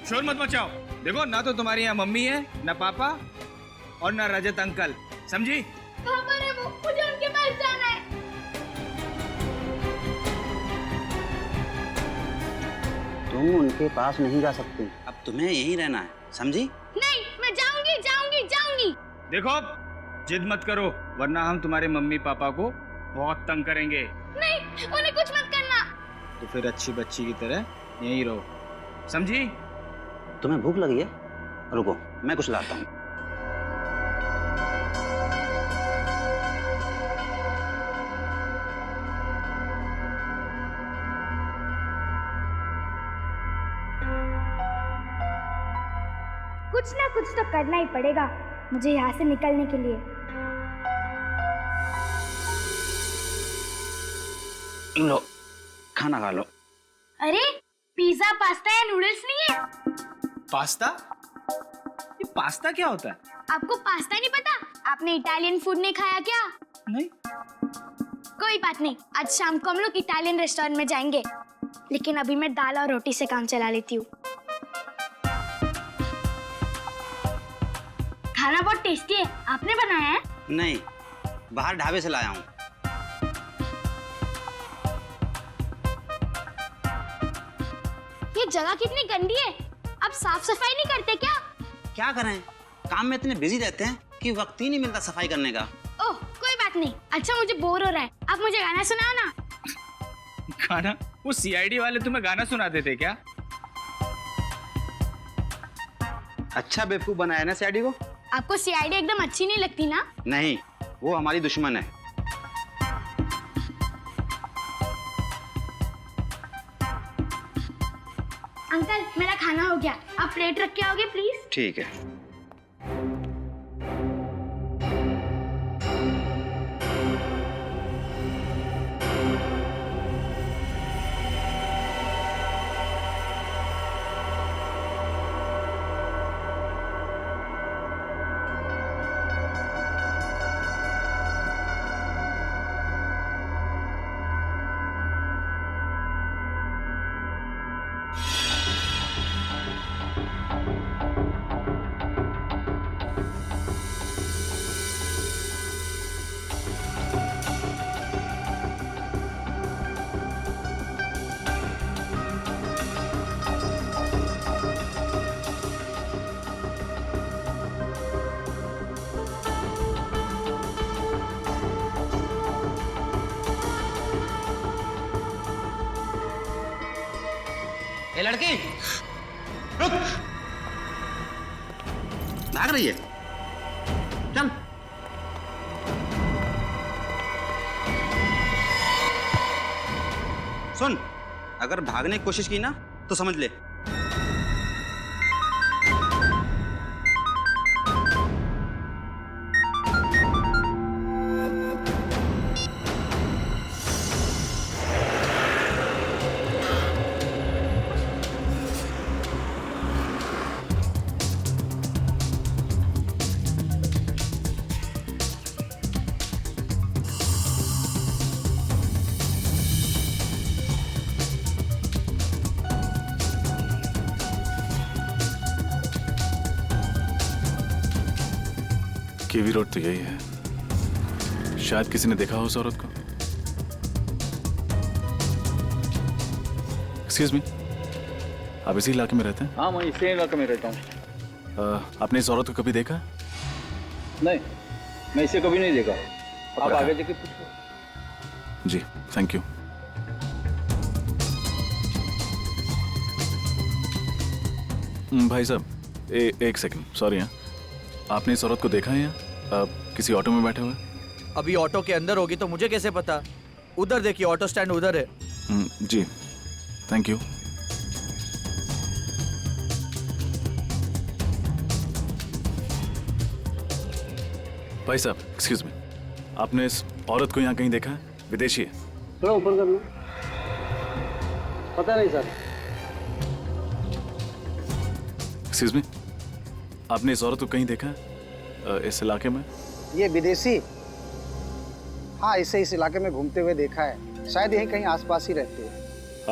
शोर मत मचाओ। देखो, ना तो तुम्हारी यहाँ मम्मी है, ना पापा और ना रजत अंकल, समझी? पापा ने मुझे उनके पास जाना है। तुम उनके पास नहीं जा सकती, अब तुम्हें यहीं रहना है, समझी? नहीं, मैं जाऊंगी जाऊंगी जाऊंगी। देखो, जिद मत करो, वरना हम तुम्हारे मम्मी पापा को बहुत तंग करेंगे। नहीं, उन्हें कुछ मत करना। तो फिर अच्छी बच्ची की तरह यहीं रहो, समझी? तुम्हें भूख लगी है? रुको, मैं कुछ लाता हूँ। कुछ ना कुछ तो करना ही पड़ेगा मुझे यहाँ से निकलने के लिए। लो, खाना खा लो। अरे, पिज्जा, पास्ता या नूडल्स नहीं है? पास्ता? ये पास्ता क्या होता है? आपको पास्ता नहीं पता? आपने इटालियन फूड नहीं खाया क्या? नहीं। कोई बात नहीं, आज शाम को हम लोग इटालियन रेस्टोरेंट में जाएंगे, लेकिन अभी मैं दाल और रोटी से काम चला लेती हूँ। खाना बहुत टेस्टी है, आपने बनाया है? नहीं, बाहर ढाबे से लाया हूँ। ये जगह कितनी गंदी है, आप साफ सफाई नहीं करते क्या? क्या करें, काम में इतने बिजी रहते हैं कि वक्त ही नहीं मिलता सफाई करने का। ओह, कोई बात नहीं। अच्छा, मुझे बोर हो रहा है, आप मुझे गाना सुनाओ ना। गाना? वो सीआईडी वाले तुम्हें गाना सुनाते थे क्या? अच्छा बेवकूफ बनाया ना सीआईडी को? आपको सीआईडी एकदम अच्छी नहीं लगती ना? नहीं, वो हमारी दुश्मन है। अंकल मेरा खाना हो गया, आप प्लेट रख के आओगे प्लीज? ठीक है। ए लड़की, रुक! भाग रही है? चल। सुन, अगर भागने की कोशिश की ना तो समझ ले। केवी रोड तो यही है। शायद किसी ने देखा हो उस औरत को। एक्सक्यूज मी, आप इसी इलाके में रहते हैं? हाँ, मैं इसी इलाके में रहता हूँ। आपने इस औरत को कभी देखा? नहीं, मैं इसे कभी नहीं देखा। आप आगे जाके पूछो। जी, थैंक यू। भाई साहब, एक सेकंड, सॉरी। हाँ, आपने इस औरत को देखा है यहाँ किसी ऑटो में बैठे हुए? अभी ऑटो के अंदर होगी तो मुझे कैसे पता? उधर देखिए, ऑटो स्टैंड उधर है। जी, थैंक यू। भाई साहब, एक्सक्यूज मी, आपने इस औरत को यहाँ कहीं देखा है? विदेशी है? थोड़ा ऊपर कर लो। पता नहीं सर। एक्सक्यूज मी, आपने इस औरत को कहीं देखा है इस इलाके में? ये विदेशी? हाँ, इसे इस इलाके में घूमते हुए देखा है। शायद यहीं कहीं आसपास ही रहती है।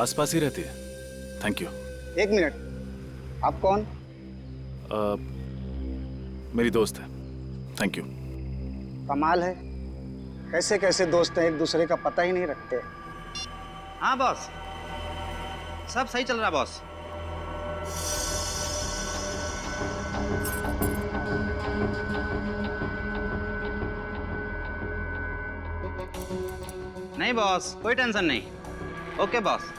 आसपास ही रहती है? Thank you. एक मिनट, आप कौन? मेरी दोस्त है। Thank you. कमाल है, कैसे कैसे दोस्त हैं, एक दूसरे का पता ही नहीं रखते। हाँ बॉस, सब सही चल रहा बॉस। नहीं बॉस, कोई टेंशन नहीं। Okay boss.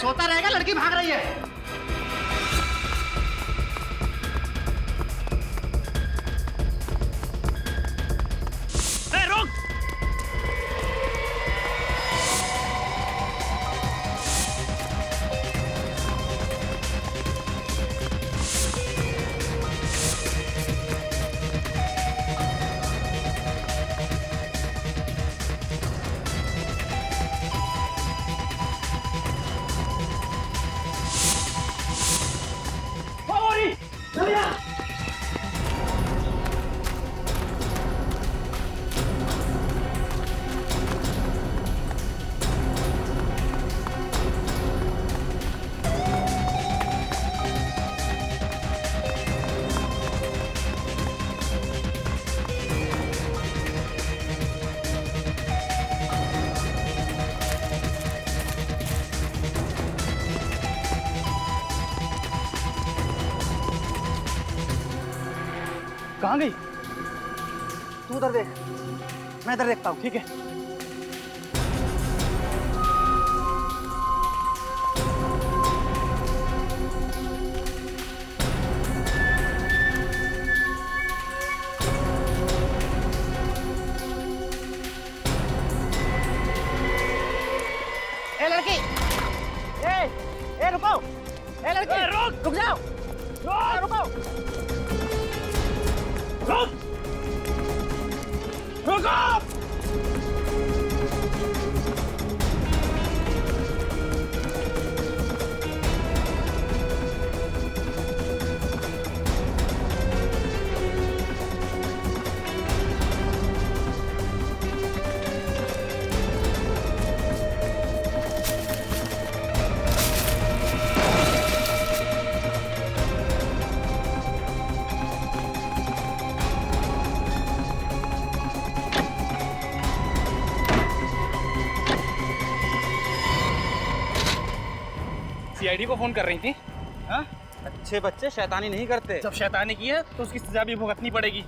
सोता रहेगा, लड़की भाग रही है। रुक! कहाँ गई? तू उधर देख, मैं इधर देखता हूँ, ठीक है? ए लड़की, ए रुको, ए लड़की, रुक जाओ, रुको, रुको। सीआईडी को फोन कर रही थी? हाँ? अच्छे बच्चे शैतानी नहीं करते। जब शैतानी की है तो उसकी सजा भी भुगतनी पड़ेगी।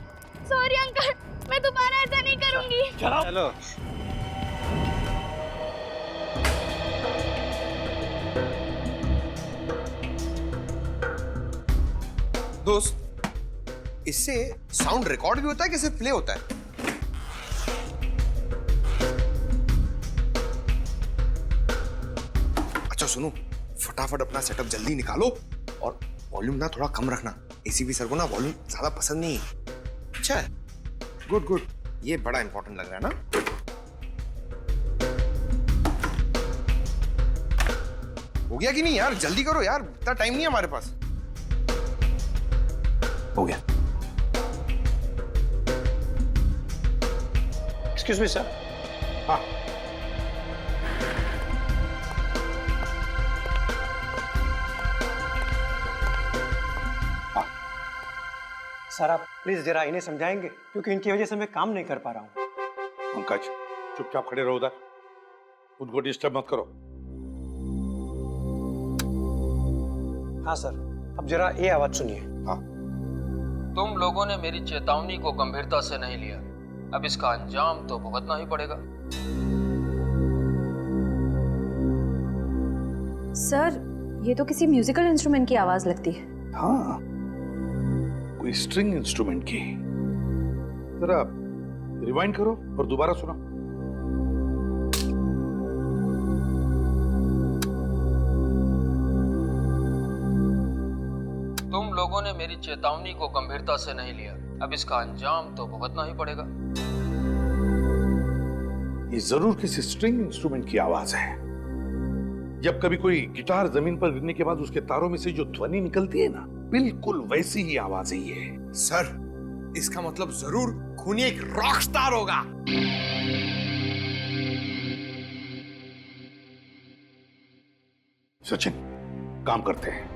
सॉरी अंकल, मैं दोबारा ऐसा नहीं करूंगी। चलो। दोस्त, इससे साउंड रिकॉर्ड भी होता है कि सिर्फ प्ले होता है? अच्छा सुनो, फटाफट अपना सेटअप जल्दी निकालो और वॉल्यूम ना थोड़ा कम रखना। एसीपी सर को ना वॉल्यूम ज्यादा पसंद नहीं है। अच्छा है, गुड गुड, ये बड़ा इंपॉर्टेंट लग रहा है ना। हो गया कि नहीं यार? जल्दी करो यार, इतना टाइम नहीं है हमारे पास। हो गया। Excuse me sir. हाँ, सर आप प्लीज जरा इन्हें समझाएंगे, क्योंकि इनकी वजह से मैं काम नहीं कर पा रहा हूँ। पंकज, चुपचाप खड़े रहो उधर, उनको डिस्टर्ब मत करो। हाँ सर, अब जरा ये आवाज सुनिए। हाँ। तुम लोगों ने मेरी चेतावनी को गंभीरता से नहीं लिया, अब इसका अंजाम तो भुगतना ही पड़ेगा। सर, ये तो किसी म्यूजिकल इंस्ट्रूमेंट की आवाज लगती है। हाँ, कोई स्ट्रिंग इंस्ट्रूमेंट की। जरा रिवाइंड करो और दोबारा सुनो। तुम लोगों ने मेरी चेतावनी को गंभीरता से नहीं लिया, अब इसका अंजाम तो भुगतना ही पड़ेगा। ये जरूर किसी स्ट्रिंग इंस्ट्रूमेंट की आवाज है। जब कभी कोई गिटार जमीन पर गिरने के बाद उसके तारों में से जो ध्वनि निकलती है ना, बिल्कुल वैसी ही आवाज है ये। सर, इसका मतलब जरूर खूनी एक रॉक स्टार होगा। सचिन, काम करते हैं,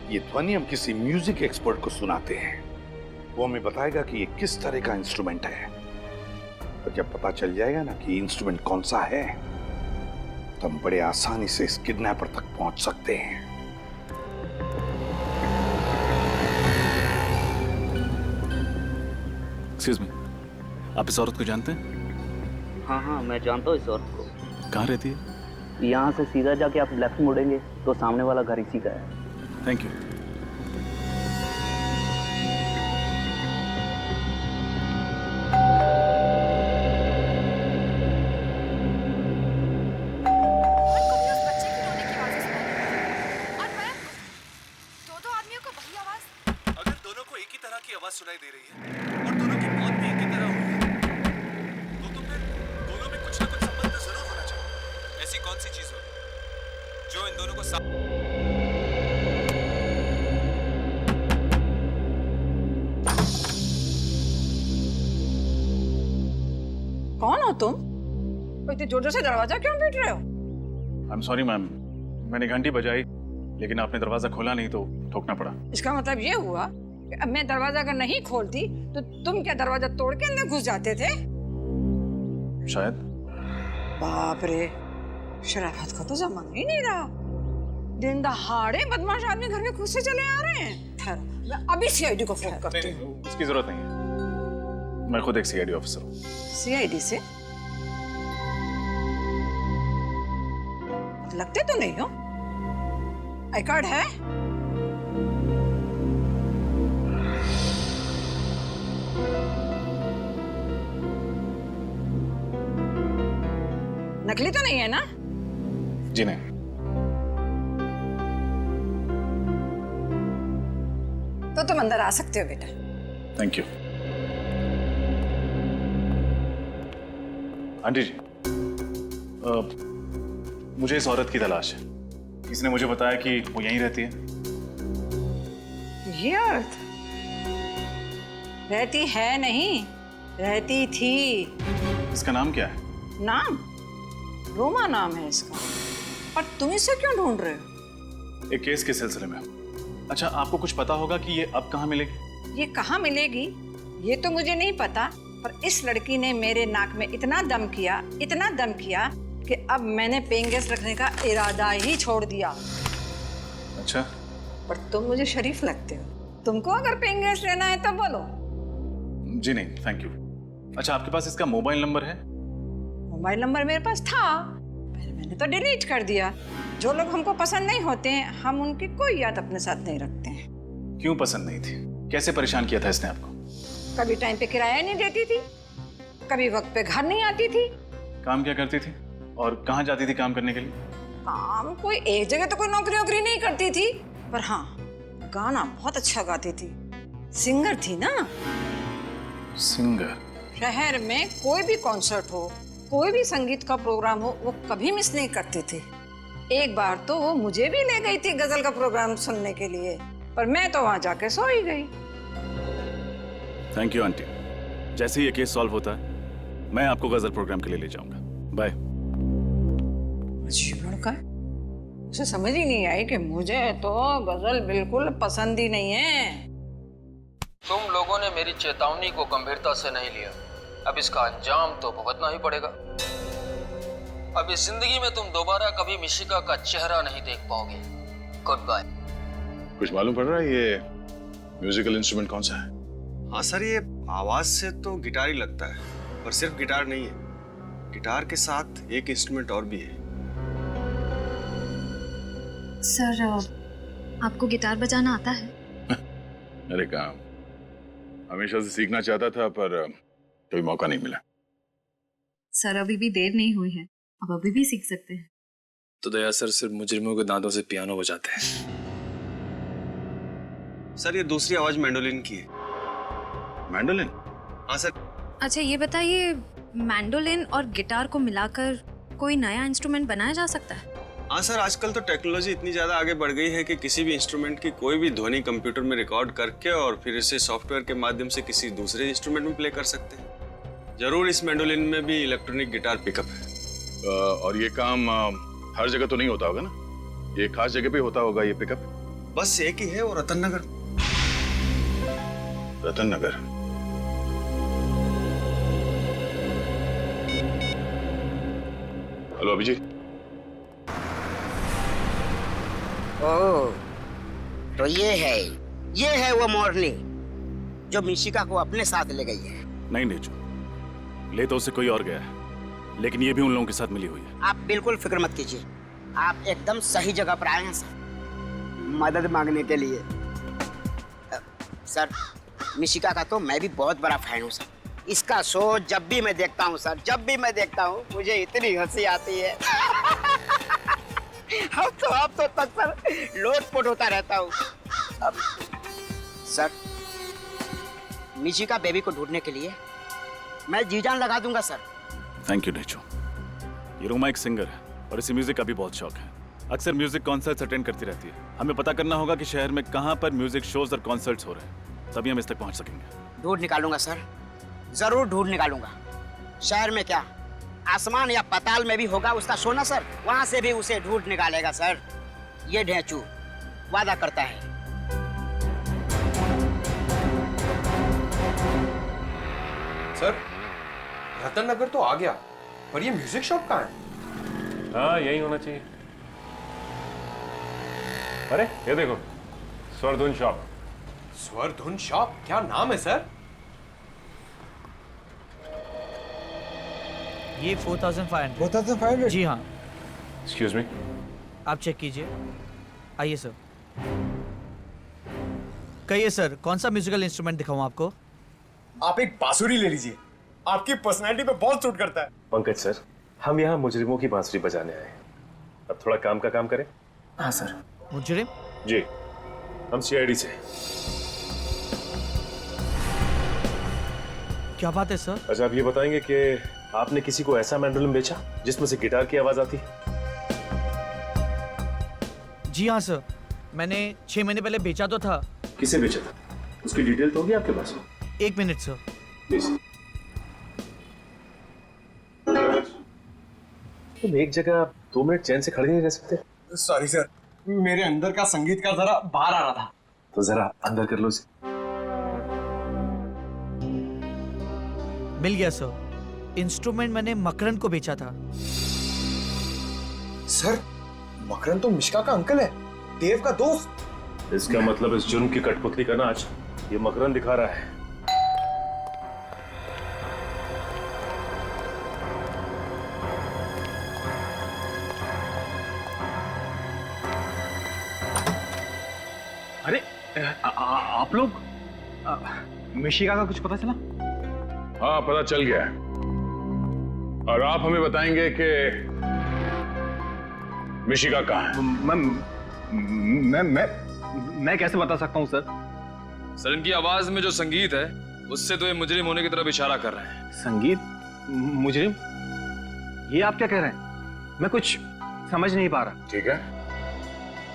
ये ध्वनि हम किसी म्यूजिक एक्सपर्ट को सुनाते हैं। वो हमें बताएगा कि ये किस तरह का इंस्ट्रूमेंट है। और जब पता चल जाएगा ना कि इंस्ट्रूमेंट कौन सा है, तो हम बड़े आसानी से इस किडनैपर तक पहुंच सकते हैं। एक्सक्यूज मी, आप इस औरत को जानते हैं? हाँ हाँ, मैं जानता हूँ इस औरत को। कहाँ रहती है? यहाँ से सीधा जाके आप लेफ्ट मुड़ेंगे तो सामने वाला घर इसी का है। Thank you. सुनाई दे रही है और दोनों की मौत भी एक ही तरह हुई है, तो फिर दोनों में कुछ ना कुछ संबंध जरूर होना चाहिए। ऐसी कौन सी चीज होगी जो इन दोनों को कौन हो तुम? इतने जोर जोर से दरवाजा क्यों पीट रहे हो? आई एम सॉरी मैम, मैंने घंटी बजाई लेकिन आपने दरवाजा खोला नहीं तो ठोकना पड़ा। इसका मतलब ये हुआ कि अब मैं दरवाजा अगर नहीं खोलती तो तुम क्या दरवाजा तोड़ के अंदर घुस जाते थे? शायद। बाप रे, शराफत का तो जमाना ही नहीं रहा। दिन दहाड़े बदमाश आदमी घर में घुसे चले आ रहे हैं। ठहरो, मैं अभी सीआईडी को फोन करती हूँ। उसकी जरूरत नहीं है, मैं खुद एक सीआईडी ऑफिसर हूँ। सीआईडी से लगते तो नहीं हो। आई कार्ड है? नकली तो नहीं है ना? जी नहीं। तो तुम अंदर आ सकते हो बेटा। Thank you. आंटी जी, मुझे इस औरत की तलाश है। इसने मुझे बताया कि वो यहीं रहती है। ये औरत रहती है नहीं, रहती थी। इसका नाम क्या है? नाम? रोमा नाम है इसका। पर तुम इसे क्यों ढूंढ रहे हो? एक केस के सिलसिले में। अच्छा, आपको कुछ पता होगा कि ये अब कहाँ मिलेगी? ये कहाँ मिलेगी ये तो मुझे नहीं पता, पर इस लड़की ने मेरे नाक में इतना दम किया कि अब मैंने पेइंग गेस्ट रखने का इरादा ही छोड़ दिया। अच्छा, पर तुम मुझे शरीफ लगते हो। तुमको अगर पेइंग गेस्ट लेना है तो बोलो। जी नहीं, थैंक यू। अच्छा, आपके पास इसका मोबाइल नंबर है? मोबाइल नंबर मेरे पास था, मैंने तो डिलीट कर दिया। जो लोग हमको पसंद नहीं होते हैं, हम उनकी कोई याद अपने साथ नहीं रखते हैं। क्यों पसंद नहीं थी? कैसे परेशान किया था इसने आपको? कभी टाइम पे किराया नहीं देती थी, कभी वक्त पे घर नहीं आती थी। काम क्या करती थी और कहाँ जाती थी काम करने के लिए? काम कोई एक जगह तो कोई नौकरी नहीं करती थी, पर हाँ गाना बहुत अच्छा गाती थी। सिंगर थी ना। सिंगर? शहर में कोई भी कॉन्सर्ट हो, कोई भी संगीत का प्रोग्राम हो, वो कभी मिस नहीं करती थी। एक बार तो वो मुझे भी ले गई थी गजल का प्रोग्राम सुनने के लिए, पर मैं तो वहां जाके सो ही गई। Thank you aunty. जैसे ही ये केस सॉल्व होता है मैं आपको गजल प्रोग्राम के लिए ले जाऊंगा। बाय। अजीब लड़का है, उसे समझ ही नहीं आई कि मुझे तो गजल बिल्कुल पसंद ही नहीं है। तुम लोगों ने मेरी चेतावनी को गंभीरता से नहीं लिया, अब इसका अंजाम तो भुगतना ही पड़ेगा। अब इस जिंदगी में तुम दोबारा कभी मिशिका का चेहरा नहीं देख पाओगे। Goodbye. कुछ मालूम पड़ रहा है ये म्यूजिकल इंस्ट्रूमेंट कौन सा है? हाँ सर, ये आवाज से तो गिटार ही लगता है, पर सिर्फ गिटार नहीं है। गिटार के साथ एक इंस्ट्रूमेंट और भी है। सर, आपको गिटार बजाना आता है? अरे काम हमेशा से सीखना चाहता था, पर कोई मौका नहीं मिला। सर, अभी भी देर नहीं हुई है, अब अभी भी सीख सकते हैं। तो दया सर सिर्फ मुजरिमों के दांतों से पियानो बजाते हैं। सर, ये दूसरी आवाज मैंडोलिन की है। मैंडोलिन? हाँ सर। अच्छा, ये बताइए, मैंडोलिन और गिटार को मिलाकर कोई नया इंस्ट्रूमेंट बनाया जा सकता है? हाँ सर, आजकल तो टेक्नोलॉजी इतनी ज्यादा आगे बढ़ गई है कि किसी भी इंस्ट्रूमेंट की कोई भी ध्वनि कंप्यूटर में रिकॉर्ड करके और फिर इसे सॉफ्टवेयर के माध्यम से किसी दूसरे इंस्ट्रूमेंट में प्ले कर सकते हैं। जरूर इस मैंडोलिन में भी इलेक्ट्रॉनिक गिटार पिकअप है। और ये काम हर जगह तो नहीं होता होगा ना? ये खास जगह पे होता होगा ये पिकअप? बस एक ही है, वो रतन नगर। रतन नगर? हेलो अभिजीत। ओह, तो ये है वो मोरनी जो मिशिका को अपने साथ ले गई है। नहीं नेचू, ले तो उसे कोई और गया है, लेकिन ये भी उन लोगों के साथ मिली हुई है। आप बिल्कुल फिक्र मत कीजिए, आप एकदम सही जगह पर आए हैं सर, मदद मांगने के लिए। सर, मिशिका का तो मैं भी बहुत बड़ा फैन हूँ सर। इसका शो जब भी मैं देखता हूँ सर, जब भी मैं देखता हूँ मुझे इतनी हंसी आती है। अब तो तक सर लोटपोट होता रहता हूँ। अब सर, मिशिका बेबी को ढूंढने के लिए मैं जी जान लगा दूंगा सर। Thank you Nechu. ये रोमा एक सिंगर है और इसे म्यूजिक का भी बहुत शौक है। अक्सर म्यूजिक कॉन्सर्ट्स अटेंड करती रहती है। हमें पता करना होगा कि शहर में कहाँ पर म्यूजिक शोज और कॉन्सर्ट्स हो रहे हैं, तभी हम इस तक पहुँच सकेंगे। ढूंढ निकालूंगा सर, जरूर ढूंढ निकालूंगा। शहर में क्या, आसमान या पाताल में भी होगा उसका शो ना सर, वहां से भी उसे ढूंढ निकालेगा सर। ये ढेंचू वादा करता है। सर, रतन नगर तो आ गया, पर ये म्यूजिक शॉप कहाँ है? हाँ, यही होना चाहिए। अरे ये देखो, स्वर्धुन शॉप। स्वर धुन शॉप, क्या नाम है सर? ये 4500। 4500? जी हाँ। एक्सक्यूज मी, आप चेक कीजिए। आइए सर। कहिए सर, कौन सा म्यूजिकल इंस्ट्रूमेंट दिखाऊं आपको? आप एक बांसुरी ले लीजिए, आपकी पर्सनैलिटी पे बहुत सूट करता है। पंकज सर, हम यहाँ मुजरिमों की बांसुरी बजाने आए हैं। अब थोड़ा काम का काम करें। हाँ सर। मुजरिम? जी, हम सीआईडी से। क्या बात है सर? अच्छा, आप ये बताएंगे कि आपने किसी को ऐसा मैंडोलिन बेचा जिसमें से गिटार की आवाज आती? जी हाँ सर, मैंने 6 महीने पहले बेचा तो था। किसे बेचा था? उसकी डिटेल तो होगी आपके पास? 1 मिनट सर। प्लीज। तुम एक जगह 2 मिनट चैन से खड़े नहीं रह सकते? सॉरी सर, मेरे अंदर का संगीत का जरा बाहर आ रहा था। तो जरा अंदर कर लो इसे। मिल गया सर। इंस्ट्रूमेंट मैंने मकरंद को बेचा था। सर, मकरंद तो मिश्का का अंकल है, देव का दोस्त। इसका मतलब इस जुर्म की कठपुतली का नाच ये मकरंद दिखा रहा है। अरे आप लोग मिशिका का कुछ पता चला? हाँ, पता चल गया है। और आप हमें बताएंगे कि मिशिका कहाँ है? मैं कैसे बता सकता हूँ सर? सर, इनकी आवाज में जो संगीत है उससे तो ये मुजरिम होने की तरफ इशारा कर रहे हैं। संगीत? मुजरिम? ये आप क्या कह रहे हैं? मैं कुछ समझ नहीं पा रहा। ठीक है,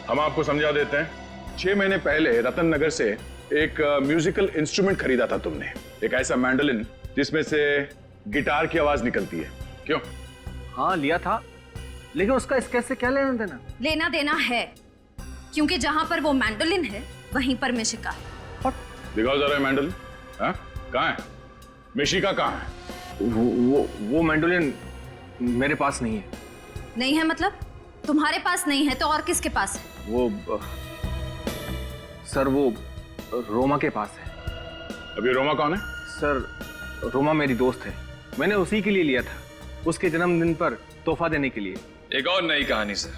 हम आपको समझा देते हैं। 6 महीने पहले रतन नगर से एक म्यूजिकल इंस्ट्रूमेंट खरीदा था तुमने, एक ऐसा मैंडोलिन जिसमें से गिटार की आवाज निकलती है। क्यों? हाँ, लिया था, लेकिन उसका इस केस से क्या लेना देना? लेना देना है, क्योंकि जहां पर वो मैंडोलिन है वहीं पर मिशिका है। दिखाओ जरा मैंडोलिन। हाँ, कहाँ है? मिशिका कहाँ है? वो मैंडोलिन मेरे पास नहीं है। नहीं है मतलब? तुम्हारे पास नहीं है तो और किसके पास है? वो सर, वो रोमा के पास है। अभी रोमा कौन है? सर, रोमा मेरी दोस्त है, मैंने उसी के लिए लिया था, उसके जन्मदिन पर तोहफा देने के लिए। एक और नई कहानी सर,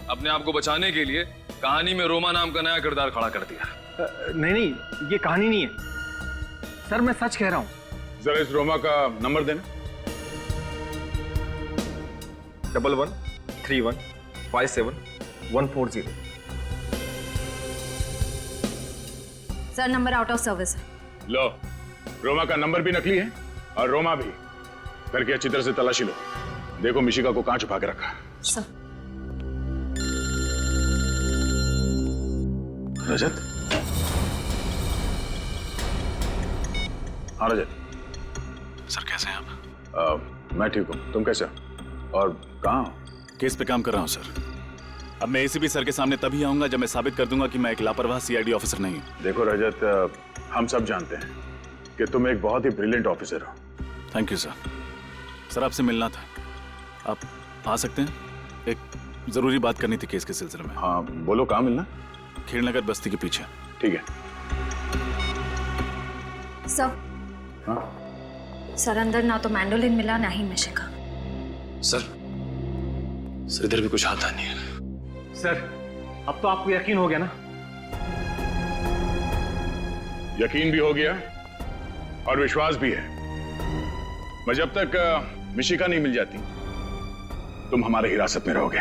अपने आप को बचाने के लिए कहानी में रोमा नाम का नया किरदार खड़ा कर दिया। नहीं, ये कहानी नहीं है सर, मैं सच कह रहा हूँ। जरा इस रोमा का नंबर देना। 113157 sir, number out of service है। लो, रोमा का नंबर भी नकली है और रोमा भी। करके अच्छी तरह से तलाशी लो, देखो मिशिका को कहां छुपा के रखा। सर। रजत? हाँ रजत। सर, कैसे हैं आप? मैं ठीक हूँ, तुम कैसे हो? और कहाँ? केस पे काम कर रहा हूँ सर। अब मैं एसीपी सर के सामने तभी आऊंगा जब मैं साबित कर दूंगा कि मैं एक लापरवाह सीआईडी ऑफिसर नहीं हूँ। देखो रजत, हम सब जानते हैं कि तुम एक बहुत ही ब्रिलियंट ऑफिसर हो। Thank you sir. सर, आपसे मिलना था, आप आ सकते हैं? एक जरूरी बात करनी थी केस के सिलसिले में। हाँ बोलो, कहाँ मिलना? खेड़नगर बस्ती के पीछे। ठीक है। सर। हाँ? सर, अंदर ना तो मैंडोलिन मिला ना ही मिशिका। सर, इधर भी कुछ आता नहीं है। सर, अब तो आपको यकीन हो गया ना? यकीन भी हो गया और विश्वास भी है। मैं जब तक मिशिका नहीं मिल जाती तुम हमारे हिरासत में रहोगे।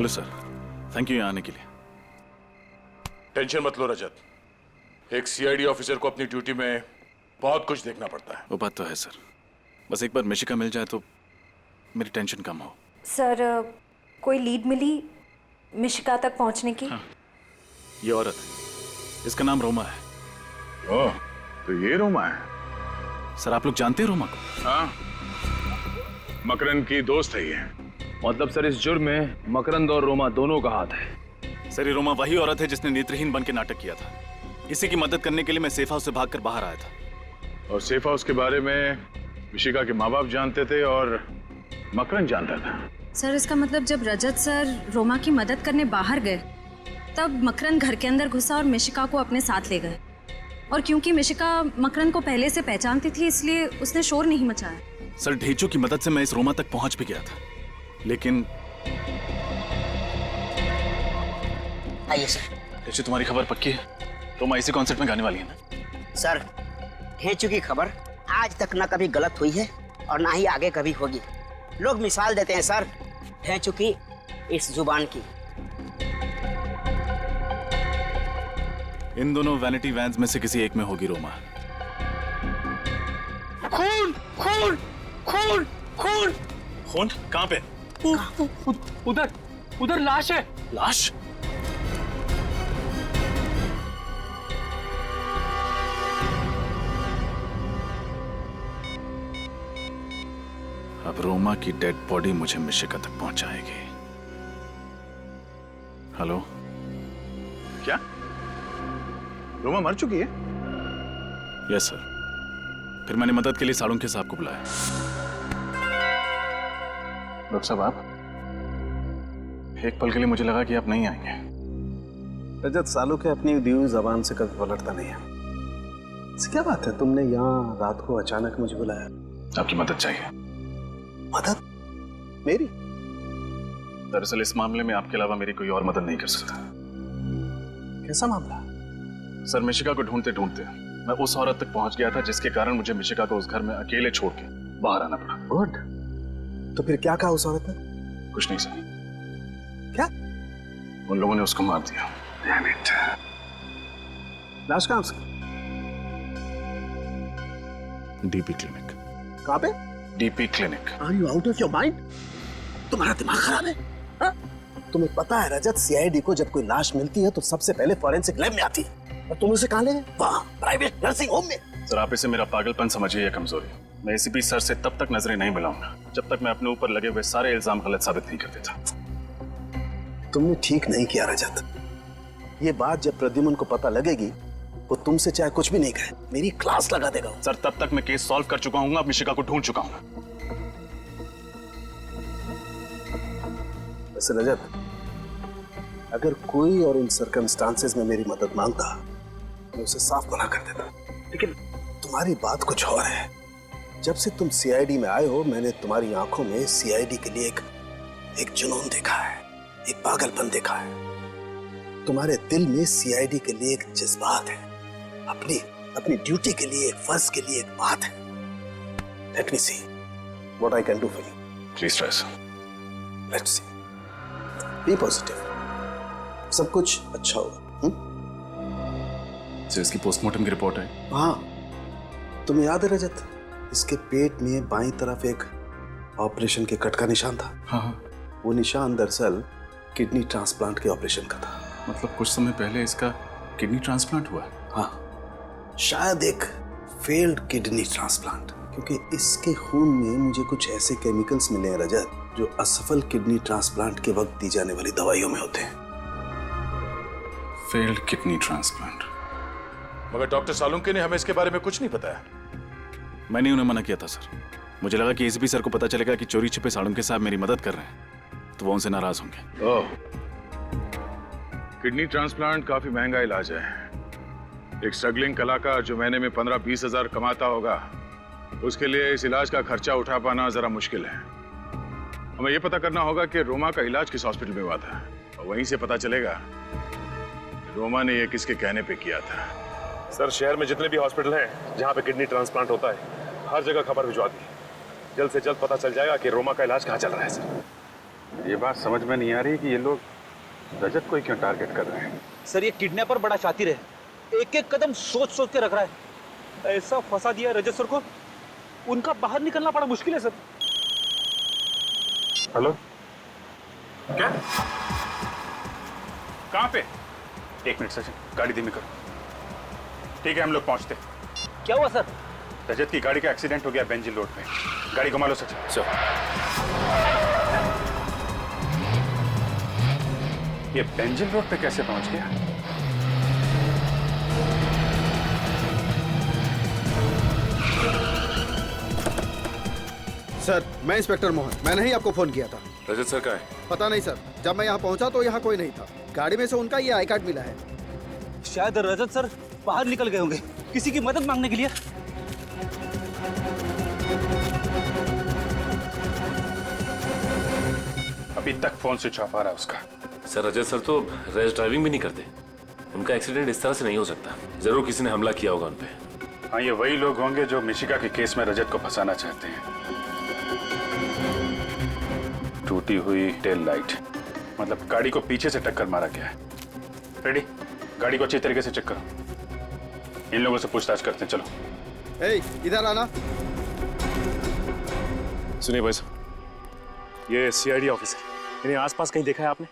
हेलो सर, थैंक यू यहाँ आने के लिए। टेंशन मत लो रजत, एक सीआईडी ऑफिसर को अपनी ड्यूटी में बहुत कुछ देखना पड़ता है। वो बात तो है सर, बस एक बार मिशिका मिल जाए तो मेरी टेंशन कम हो। सर कोई लीड मिली मिशिका तक पहुंचने की? ये औरत है, इसका नाम रोमा है। ओह, तो ये रोमा है? सर आप लोग जानते हैं रोमा को? हाँ, मकरंद की दोस्त है ये। मतलब सर इस जुर्म में मकरंद और रोमा दोनों का हाथ है। सर ये रोमा वही औरत है जिसने नेत्रहीन बन के नाटक किया था। इसी की मदद करने के लिए मैं सेफ हाउस से भागकर बाहर आया था। और सेफ हाउस के बारे में मिशिका के माँ बाप जानते थे और मकरंद जानता था। सर इसका मतलब जब रजत सर रोमा की मदद करने बाहर गए तब मकरंद घर के अंदर घुसा और मिशिका को अपने साथ ले गए। और क्योंकि मिशिका मकरंद को पहले से पहचानती थी इसलिए उसने शोर नहीं मचाया। सर ढेंचों की मदद से मैं इस रोमा तक पहुंच भी गया था, लेकिन आइए सर। ढेंचो तुम्हारी खबर पक्की है? रोमा इसी कॉन्सर्ट में गाने वाली है ना? सर ढेंचू की खबर आज तक ना कभी गलत हुई है और ना ही आगे कभी होगी। लोग मिसाल देते हैं सर ढेंचू की इस जुबान की। इन दोनों वैनिटी वैन्स में से किसी एक में होगी रोमा। खून खून खून खून खून कहाँ पे? उधर उधर लाश है। लाश? अब रोमा की डेड बॉडी मुझे मिशिका तक पहुंचाएगी। हेलो? क्या रोमा मर चुकी है? Yes sir. फिर मैंने मदद के लिए सालुंखे साहब को बुलाया। डॉक्टर साहब आप? एक पल के लिए मुझे लगा कि आप नहीं आएंगे। रजत सालुंखे अपनी दी हुई जबान से कभी पलटता नहीं है। क्या बात है, तुमने यहाँ रात को अचानक मुझे बुलाया? आपकी मदद चाहिए। मदद? मेरी? दरअसल इस मामले में आपके अलावा मेरी कोई और मदद नहीं कर सकता। कैसा मामला? सर मिशिका को ढूंढते ढूंढते मैं उस औरत तक पहुंच गया था जिसके कारण मुझे मिशिका को उस घर में अकेले छोड़ के बाहर आना पड़ा। गुड। तो फिर क्या कहा उस औरत ने? कुछ नहीं सर। क्या? उन लोगों ने उसको मार दिया। Damn it. लाश कहाँ उसकी? DP clinic. कहाँ पे? DP clinic. Are you out of your mind? तुम्हारा दिमाग खराब है? हा? तुम्हें पता है रजत, सीआईडी को जब कोई लाश मिलती है तो सबसे पहले फॉरेंसिक लैब में आती है, और तुम उसे कहाँ ले गए? वहाँ प्राइवेट नर्सिंग होम में। सर आप इसे मेरा पागलपन समझिए या कमजोरी। मैं एसीपी सर से तब तक नजरें नहीं मिलाऊंगा जब तक मैं अपने ऊपर लगे हुए सारे इल्जाम गलत साबित नहीं कर देता। तुमने ठीक नहीं किया रजत। ये बात जब प्रद्युम्न को पता लगेगी वो तुमसे चाहे कुछ भी नहीं कहे मेरी क्लास लगा देगा। सर तब तक मैं केस सॉल्व कर चुका हूँ, अब मिशिका को ढूंढ चुका हूँ। वैसे रजत, अगर कोई और इन सर्कमस्टांसेस में मेरी मदद मांगता मैं उसे साफ मना कर देता, लेकिन तुम्हारी बात कुछ और है। जब से तुम सीआईडी में आए हो मैंने तुम्हारी आंखों में सीआईडी के लिए एक जुनून देखा है, एक पागलपन देखा है। तुम्हारे दिल में सीआईडी के लिए एक जज्बात है, अपनी ड्यूटी के लिए, एक फर्ज के लिए एक बात है। Let me see what I can do for you. Please try sir. Let's see. Be positive, सब कुछ अच्छा होगा। सर इसकी पोस्टमार्टम की रिपोर्ट है? हाँ, तुम्हें याद है रजत, इसके पेट में बाईं तरफ एक ऑपरेशन के कट का निशान था। हाँ। वो निशान दरअसल किडनी ट्रांसप्लांट के ऑपरेशन का था। मतलब कुछ समय पहले इसका किडनी ट्रांसप्लांट हुआ? हाँ, शायद एक फेल्ड किडनी ट्रांसप्लांट, क्योंकि इसके खून में मुझे कुछ ऐसे केमिकल्स मिले हैं रजत जो असफल किडनी ट्रांसप्लांट के वक्त दी जाने वाली दवाइयों में होते हैं। Failed kidney transplant. मगर डॉक्टर सालुंके ने हमें इसके बारे में कुछ नहीं बताया। मैंने उन्हें मना किया था सर। मुझे लगा कि एसीपी सर को पता चलेगा कि चोरी छिपे सालुंके साहब मेरी मदद कर रहे हैं तो वो उनसे नाराज होंगे। ओह, किडनी ट्रांसप्लांट काफी महंगा इलाज है। एक स्ट्रगलिंग कलाकार जो महीने में 15-20 हजार कमाता होगा, उसके लिए इस इलाज का खर्चा उठा पाना जरा मुश्किल है। हमें यह पता करना होगा कि रोमा का इलाज किस हॉस्पिटल में हुआ था, और वहीं से पता चलेगा कि रोमा ने यह किसके कहने पे किया था। सर शहर में जितने भी हॉस्पिटल हैं जहाँ पे किडनी ट्रांसप्लांट होता है, हर जगह खबर भिजवा दी। जल्द से जल्द पता चल जाएगा कि रोमा का इलाज कहाँ चल रहा है सर। ये बात समझ में नहीं आ रही कि ये लोग रजत को ही क्यों टारगेट कर रहे हैं। सर ये किडनैपर बड़ा शातिर है, एक एक कदम सोच सोच के रख रहा है। ऐसा फंसा दिया रजत सर को, उनका बाहर निकलना बड़ा मुश्किल है सर। हेलो, क्या? कहाँ पे? एक मिनट सचिन, गाड़ी धीमी करो। ठीक है, हम लोग पहुंचते। क्या हुआ सर? रजत की गाड़ी का एक्सीडेंट हो गया बेंजिल रोड पे। गाड़ी घुमा लो सचिन। चलो। ये बेंजिल रोड पे कैसे पहुंच गया? सर, मैं इंस्पेक्टर मोहन, मैंने ही आपको फोन किया था। रजत सर का है? पता नहीं सर, जब मैं यहाँ पहुँचा तो यहाँ कोई नहीं था। गाड़ी में से उनका ये आई कार्ड मिला है। शायद रजत सर बाहर निकल गए होंगे किसी की मदद मांगने के लिए। अभी तक फोन स्विच ऑफ आ रहा है उसका। सर रजत सर तो रैश ड्राइविंग भी नहीं करते, उनका एक्सीडेंट इस तरह से नहीं हो सकता। जरूर किसी ने हमला किया होगा उनपे। हाँ, ये वही लोग होंगे जो मिशिका के केस में रजत को फंसाना चाहते हैं। टूटी हुई टेल लाइट, मतलब गाड़ी को पीछे से टक्कर मारा गया है। रेडी, गाड़ी को अच्छी तरीके से चेक करो। इन लोगों से पूछताछ करते हैं। चलो। इधर आना। सुनिए भाई साहब, ये सीआईडी ऑफिस है, इन्हें आसपास कहीं देखा है आपने?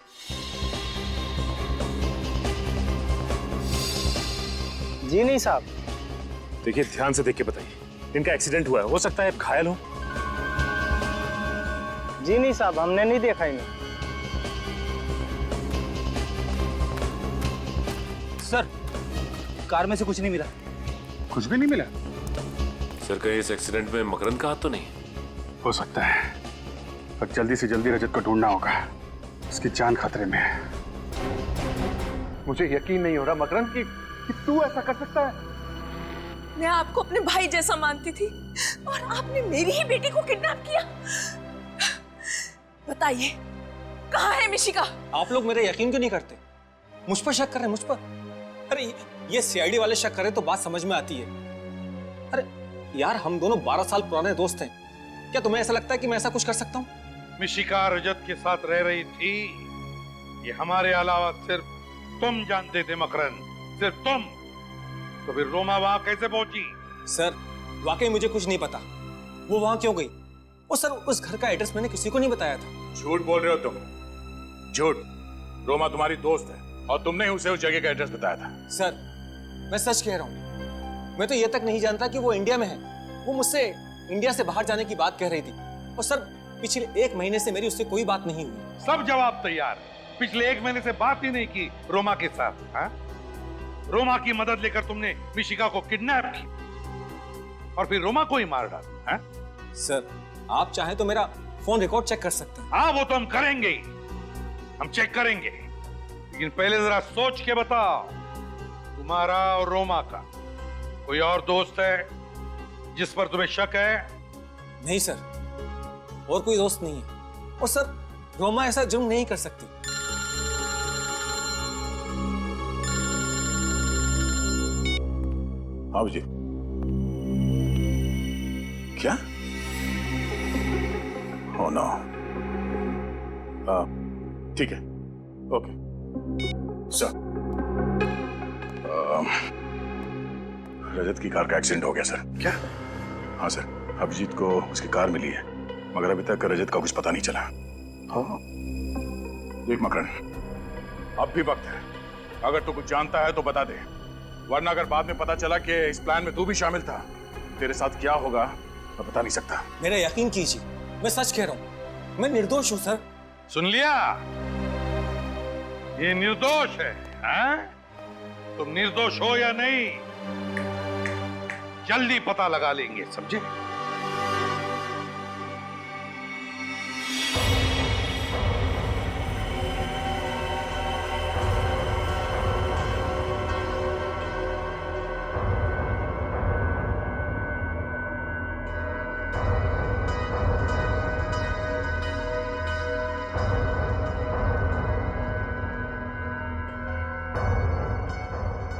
जी नहीं साहब। देखिए, ध्यान से देख के बताइए। इनका एक्सीडेंट हुआ है, हो सकता है घायल हो। जी नहीं साहब, हमने नहीं देखा इन्हें। सर, कार में से कुछ नहीं मिला। कुछ भी नहीं मिला? सर, कहीं इस एक्सीडेंट में मकरंद का हाथ तो नहीं? हो सकता है, पर जल्दी से जल्दी रजत को ढूंढना होगा। उसकी जान खतरे में है। मुझे यकीन नहीं हो रहा मकरंद कि तू ऐसा कर सकता है। मैं आपको अपने भाई जैसा मानती थी और आपने मेरी ही बेटी को किडनैप किया। बताइए, कहाँ है मिशिका? आप लोग मेरे यकीन क्यों नहीं करते? मुझ पर शक कर रहे हैं, मुझ पर? अरे ये सीआईडी वाले शक करें तो बात समझ में आती है। अरे यार, हम दोनों 12 साल पुराने दोस्त हैं। क्या तुम्हें ऐसा लगता है कि मैं ऐसा कुछ कर सकता हूँ? मिशिका रजत के साथ रह रही थी, ये हमारे अलावा सिर्फ तुम जानते थे मकरंद, सिर्फ तुम। तो फिर रोमा वहां कैसे पहुंची? सर, वाकई मुझे कुछ नहीं पता। वो वहां क्यों गई? और सर, उस घर का एड्रेस मैंने किसी को नहीं बताया था। झूठ बोल रहे हो तुम, झूठ। रोमा तुम्हारी दोस्त है और तुमने ही उसे उस जगह का एड्रेस बताया था। सर, मैं सच कह रहा हूँ। मैं तो ये तक नहीं जानता कि वो इंडिया में है। वो मुझसे इंडिया से बाहर जाने की बात कह रही थी। और सर, पिछले 1 महीने से मेरी उससे कोई बात नहीं हुई। सब जवाब तैयार। पिछले 1 महीने से बात ही नहीं की रोमा के साथ। हाँ? रोमा की मदद लेकर तुमने मिशिका को किडनैप की और फिर रोमा को ही मार डाला। सर, आप चाहें तो मेरा फोन रिकॉर्ड चेक कर सकते हैं। हाँ, वो तो हम करेंगे ही, हम चेक करेंगे। लेकिन पहले जरा सोच के बताओ, तुम्हारा और रोमा का कोई और दोस्त है जिस पर तुम्हें शक है? नहीं सर, और कोई दोस्त नहीं है। और सर, रोमा ऐसा जुर्म नहीं कर सकती। हाँ जी। क्या? Oh no. ठीक है, ओके सर। रजत की कार का एक्सीडेंट हो गया सर। क्या? हाँ सर, अभिजीत को उसकी कार मिली है, मगर अभी तक रजत का कुछ पता नहीं चला। हाँ, देख मकरंद, अब भी वक्त है। अगर तू कुछ जानता है तो बता दे, वरना अगर बाद में पता चला कि इस प्लान में तू भी शामिल था, तेरे साथ क्या होगा मैं बता नहीं सकता। मेरा यकीन कीजिए, मैं सच कह रहा हूँ। मैं निर्दोष हूँ सर। सुन लिया? ये निर्दोष है। हाँ? तुम निर्दोष हो या नहीं, जल्दी पता लगा लेंगे, समझे?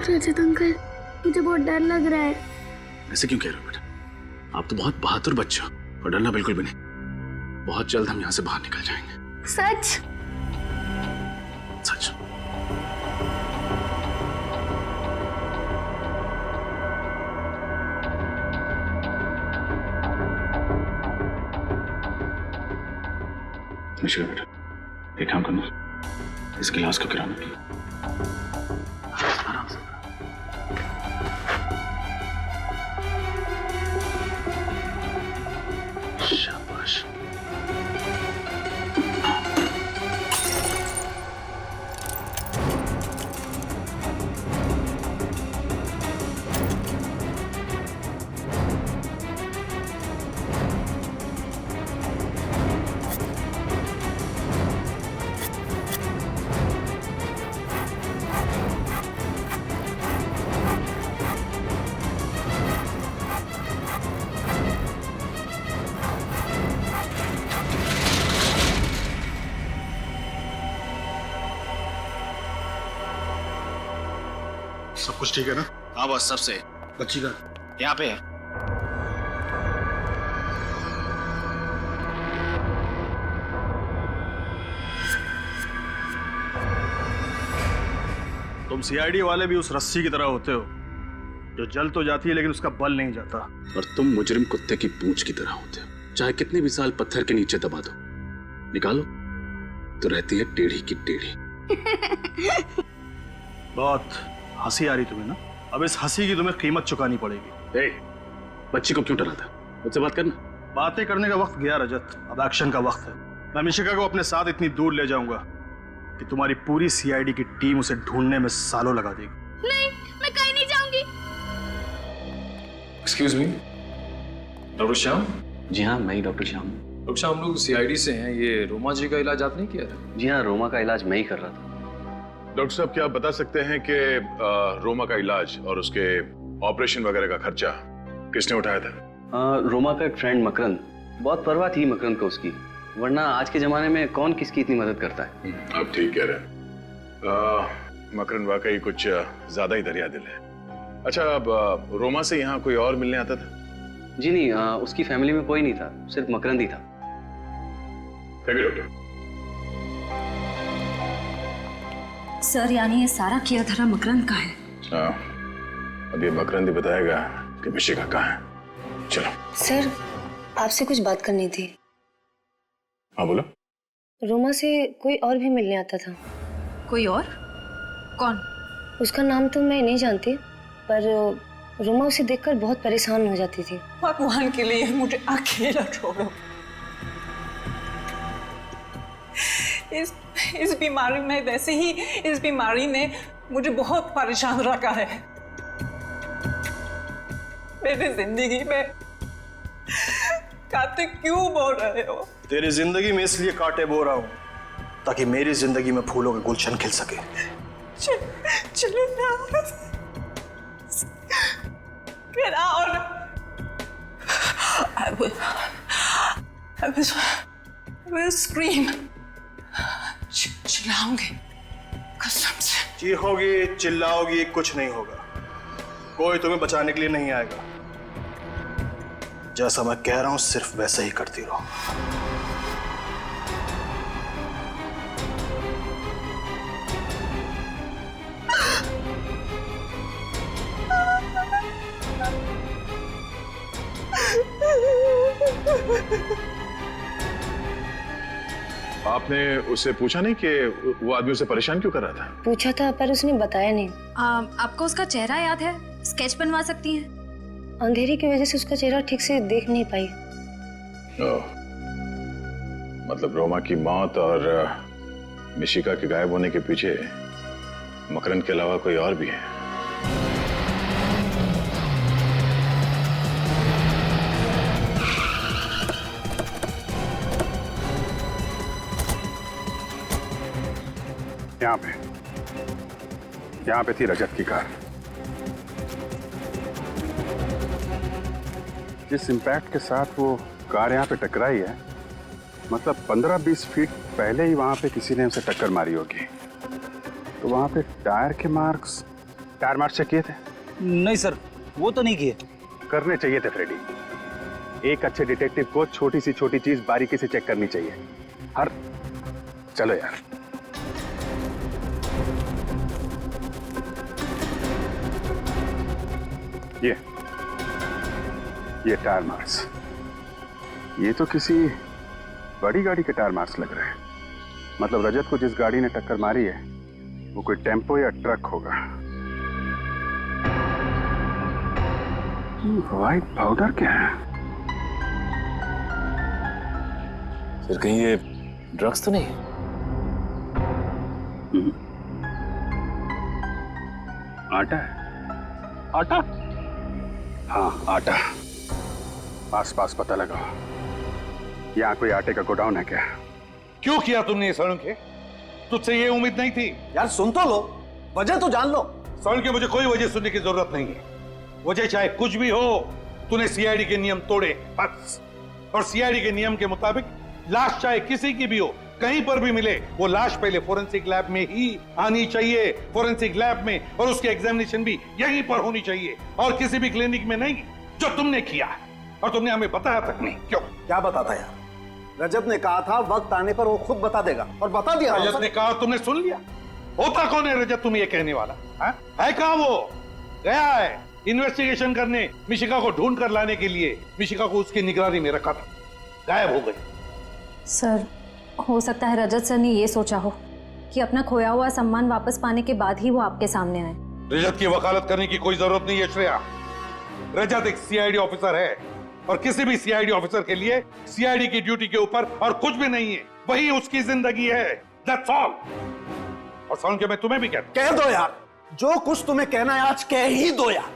रजत अंकल, मुझे बहुत डर लग रहा है। ऐसे क्यों कह रहे हो बेटा? आप तो बहुत बहादुर बच्चे हो और डरना बिल्कुल भी नहीं। बहुत जल्द हम यहाँ से बाहर निकल जाएंगे। सच। सच। मिशिका बेटा, एक काम करना, इस गिलास को गिराना। आराम से। शाबाश। सब कुछ ठीक है ना? हाँ बस सब सही। बच्ची का यहाँ पे है। तुम सीआईडी वाले भी उस रस्सी की तरह होते हो जो जल तो जाती है लेकिन उसका बल नहीं जाता। और तुम मुजरिम कुत्ते की पूंछ की तरह होते हो, चाहे कितने भी साल पत्थर के नीचे दबा दो, निकालो तो रहती है टेढ़ी की टेढ़ी। बहुत हंसी आ रही तुम्हें ना? अब इस हंसी की तुम्हें कीमत चुकानी पड़ेगी। बच्ची को क्यों डराता? मुझसे बात करना। बातें करने का वक्त गया रजत, अब एक्शन का वक्त है। मैं मिशिका को अपने साथ इतनी दूर ले जाऊंगा कि तुम्हारी पूरी सीआईडी की टीम उसे ढूंढने में सालों लगा देगी। नहीं, मैं कहीं नहीं जाऊंगी। Excuse me, doctor Shyam? जी हाँ, मैं ही डॉक्टर श्याम। डॉक्टर श्याम, हम लोग सीआईडी से हैं। ये रोमा जी का इलाज आपने किया था? जी हाँ, रोमा का इलाज मैं ही कर रहा था। डॉक्टर साहब, क्या आप बता सकते हैं कि रोमा का इलाज और उसके ऑपरेशन वगैरह का खर्चा किसने उठाया था? रोमा का एक फ्रेंड मकरंद, बहुत परवाह थी मकरंद को उसकी, वरना आज के जमाने में कौन किसकी इतनी मदद करता है। आप ठीक कह रहे हैं। मकरंद वाकई कुछ ज्यादा ही दरिया दिल है। अच्छा, अब रोमा से यहाँ कोई और मिलने आता था? जी नहीं, उसकी फैमिली में कोई नहीं था, सिर्फ मकरंद ही था। Thank you doctor. सर, यानी ये सारा किया धरा मकरंद का है? हाँ, अब ये मकरंद ही बताएगा कि मिशिका कहाँ है। चलो। सर, आपसे कुछ बात करनी थी। हाँ बोलो। रोमा से कोई और भी मिलने आता था। कोई और? कौन? उसका नाम तो मैं नहीं जानती, पर रोमा उसे देखकर बहुत परेशान हो जाती थी। भगवान के लिए मुझे अकेला छोड़ो। इस बीमारी में, वैसे ही इस बीमारी ने मुझे बहुत परेशान रखा है। मेरी जिंदगी में कांटे क्यों बो रहे हो? तेरी जिंदगी में इसलिए कांटे बो रहा हूँ ताकि मेरी जिंदगी में फूलों के गुलशन खिल सके। चलो ना, get out. I will scream. चिल्लाऊंगी, कसम से। चीखोगी, चिल्लाओगी, कुछ नहीं होगा। कोई तुम्हें बचाने के लिए नहीं आएगा। जैसा मैं कह रहा हूं सिर्फ वैसे ही करती रहो। आपने उससे पूछा नहीं कि वो आदमी उसे परेशान क्यों कर रहा था? पूछा था पर उसने बताया नहीं। आपको उसका चेहरा याद है? स्केच बनवा सकती हैं? अंधेरे की वजह से उसका चेहरा ठीक से देख नहीं पाई। मतलब रोमा की मौत और मिशिका के गायब होने के पीछे मकरंद के अलावा कोई और भी है। यहाँ पे थी रजत की कार। जिस इम्पैक्ट के साथ वो कार यहाँ पे टकराई है, मतलब 15-20 फीट पहले ही वहाँ पे किसी ने उसे टक्कर मारी होगी। तो वहाँ पे टायर मार्क्स चेक किए थे? नहीं सर, वो तो नहीं किए। करने चाहिए थे फ्रेडी। एक अच्छे डिटेक्टिव को छोटी सी छोटी चीज बारीकी से चेक करनी चाहिए। चलो यार। ये टायर मार्क्स, ये तो किसी बड़ी गाड़ी के टायर मार्क्स लग रहे हैं। मतलब रजत को जिस गाड़ी ने टक्कर मारी है वो कोई टेम्पो या ट्रक होगा। व्हाइट पाउडर क्या है? सर कहीं ये ड्रग्स तो नहीं? आटा है? आटा? हाँ आटा। आस पास पता लगाओ, यहाँ कोई आटे का गोडाउन है क्या? क्यों किया तुमने ये सड़के? तुझसे ये उम्मीद नहीं थी। यार सुन तो लो, वजह तो जान लो। सड़के मुझे कोई वजह सुनने की जरूरत नहीं है। वजह चाहे कुछ भी हो, तूने सीआईडी के नियम तोड़े बस। और सीआईडी के नियम के मुताबिक लाश चाहे किसी की भी हो, कहीं पर भी मिले, वो लाश पहले फोरेंसिक लैब में ही आनी चाहिए, फोरेंसिक लैब में, और उसकी एग्जामिनेशन भी यहीं पर होनी चाहिए और किसी भी क्लिनिक में नहीं, जो तुमने किया है। और तुमने हमें बताया तक नहीं। क्यों? क्या बताता यार? रजत ने कहा था वक्त आने पर वो खुद बता देगा, और बता दिया। रजत ने कहा, तुमने सुन लिया? होता कौन है रजत तुम्हें ये कहने वाला? है कहां वो? गया है इन्वेस्टिगेशन करने, मिशिका को ढूंढ कर लाने के लिए। मिशिका को उसकी निगरानी में रखा था, गायब हो गई। सर हो सकता है रजत सर ने ये सोचा हो कि अपना खोया हुआ सम्मान वापस पाने के बाद ही वो आपके सामने आए। रजत की वकालत करने की कोई जरूरत नहीं है श्रेया। रजत एक सीआईडी ऑफिसर है, और किसी भी सीआईडी ऑफिसर के लिए सीआईडी की ड्यूटी के ऊपर और कुछ भी नहीं है, वही उसकी जिंदगी है। That's all. और सुन के मैं तुम्हें भी कह दो यार, जो कुछ तुम्हें कहना है आज कह ही दो यार।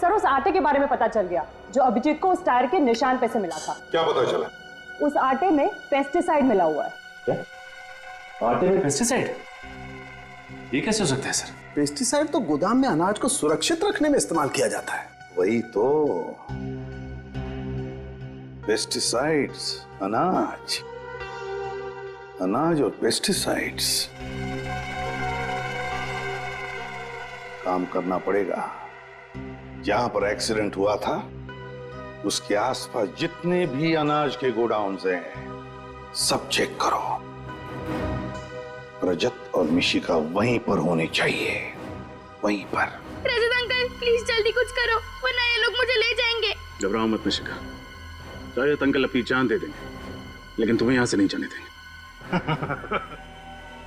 सर उस आटे के बारे में पता चल गया जो अभिजीत को उस टायर के निशान पे से मिला था। क्या पता चला? उस आटे में पेस्टिसाइड मिला हुआ है। क्या? आटे में पेस्टिसाइड? ये कैसे हो सकता है सर? पेस्टिसाइड तो गोदाम में अनाज को सुरक्षित रखने में इस्तेमाल किया जाता है। वही तो, पेस्टिसाइड्स, अनाज और पेस्टिसाइड्स। काम करना पड़ेगा। जहां पर एक्सीडेंट हुआ था उसके आसपास जितने भी अनाज के गोडाउन्स हैं सब चेक करो। रजत और मिशिका वहीं पर होने चाहिए, वहीं पर। रजत अंकल प्लीज जल्दी कुछ करो, वरना ये लोग मुझे ले जाएंगे। घबराओ मत मिशिका, रजत अंकल अपनी जान दे देंगे, लेकिन तुम्हें यहाँ से नहीं जाने देंगे।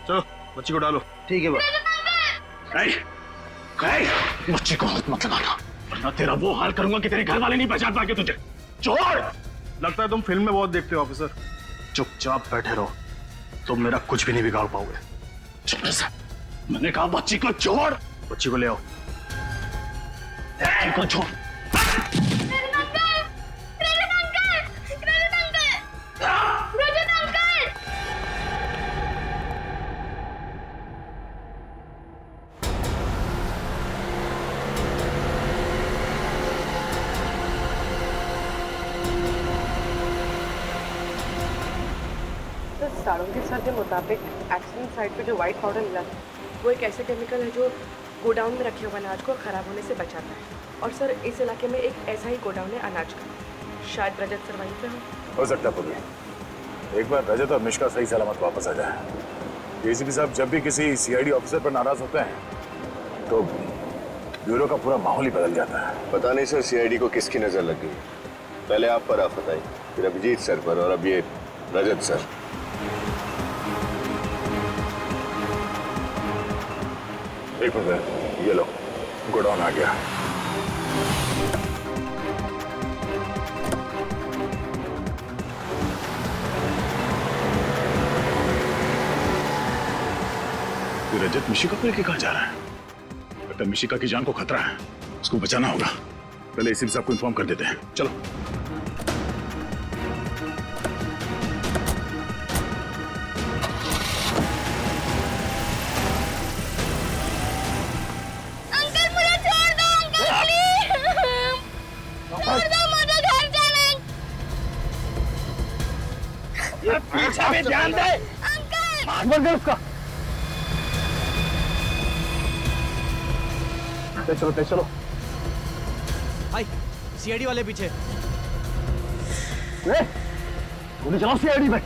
चलो बच्ची को डालो। ठीक है बच्चे को हाथ मत लगाना, वरना तेरा वो हाल करूंगा कि तेरे घर वाले नहीं पहचान पाएंगे तुझे। छोड़। लगता है तुम फिल्म में बहुत देखते हो ऑफिसर। चुपचाप बैठे रहो, तुम मेरा कुछ भी नहीं बिगाड़ पाओगे। मैंने कहा बच्ची को छोड़। बच्ची को ले आओ। को छोड़। सारंगी सर के मुताबिक एक्सीडेंट साइट पे जो व्हाइट पाउडर मिला था वो एक ऐसे केमिकल है जो गोडाउन में रखे हुए अनाज को खराब होने से बचाता है। और सर इस इलाके में एक ऐसा ही गोडाउन है अनाज का, शायद रजत सर वहीं पे हो सकता है पुलिस। एक बार रजत और मिशिका सही सलामत वापस आ जाए। एसीपी साहब जब भी किसी सीआईडी ऑफिसर पर नाराज होते हैं तो ब्यूरो का पूरा माहौल ही बदल जाता है। पता नहीं सर सीआईडी को किसकी नजर लग गई। पहले आप पर आफत आई, फिर अभिजीत सर पर, और अब ये रजत सर। एक मिनट, ये लो गोडाउन आ गया। रजत मिशिका को लेके कहाँ जा रहा है? लगता है मिशिका की जान को खतरा है, उसको बचाना होगा। पहले एसीपी साहब को इन्फॉर्म कर देते हैं। चलो। पीछे में ध्यान दे। अंकल उसका। चलो चलो भाई सीआईडी वाले पीछे। गोली चलाओ सीआईडी में।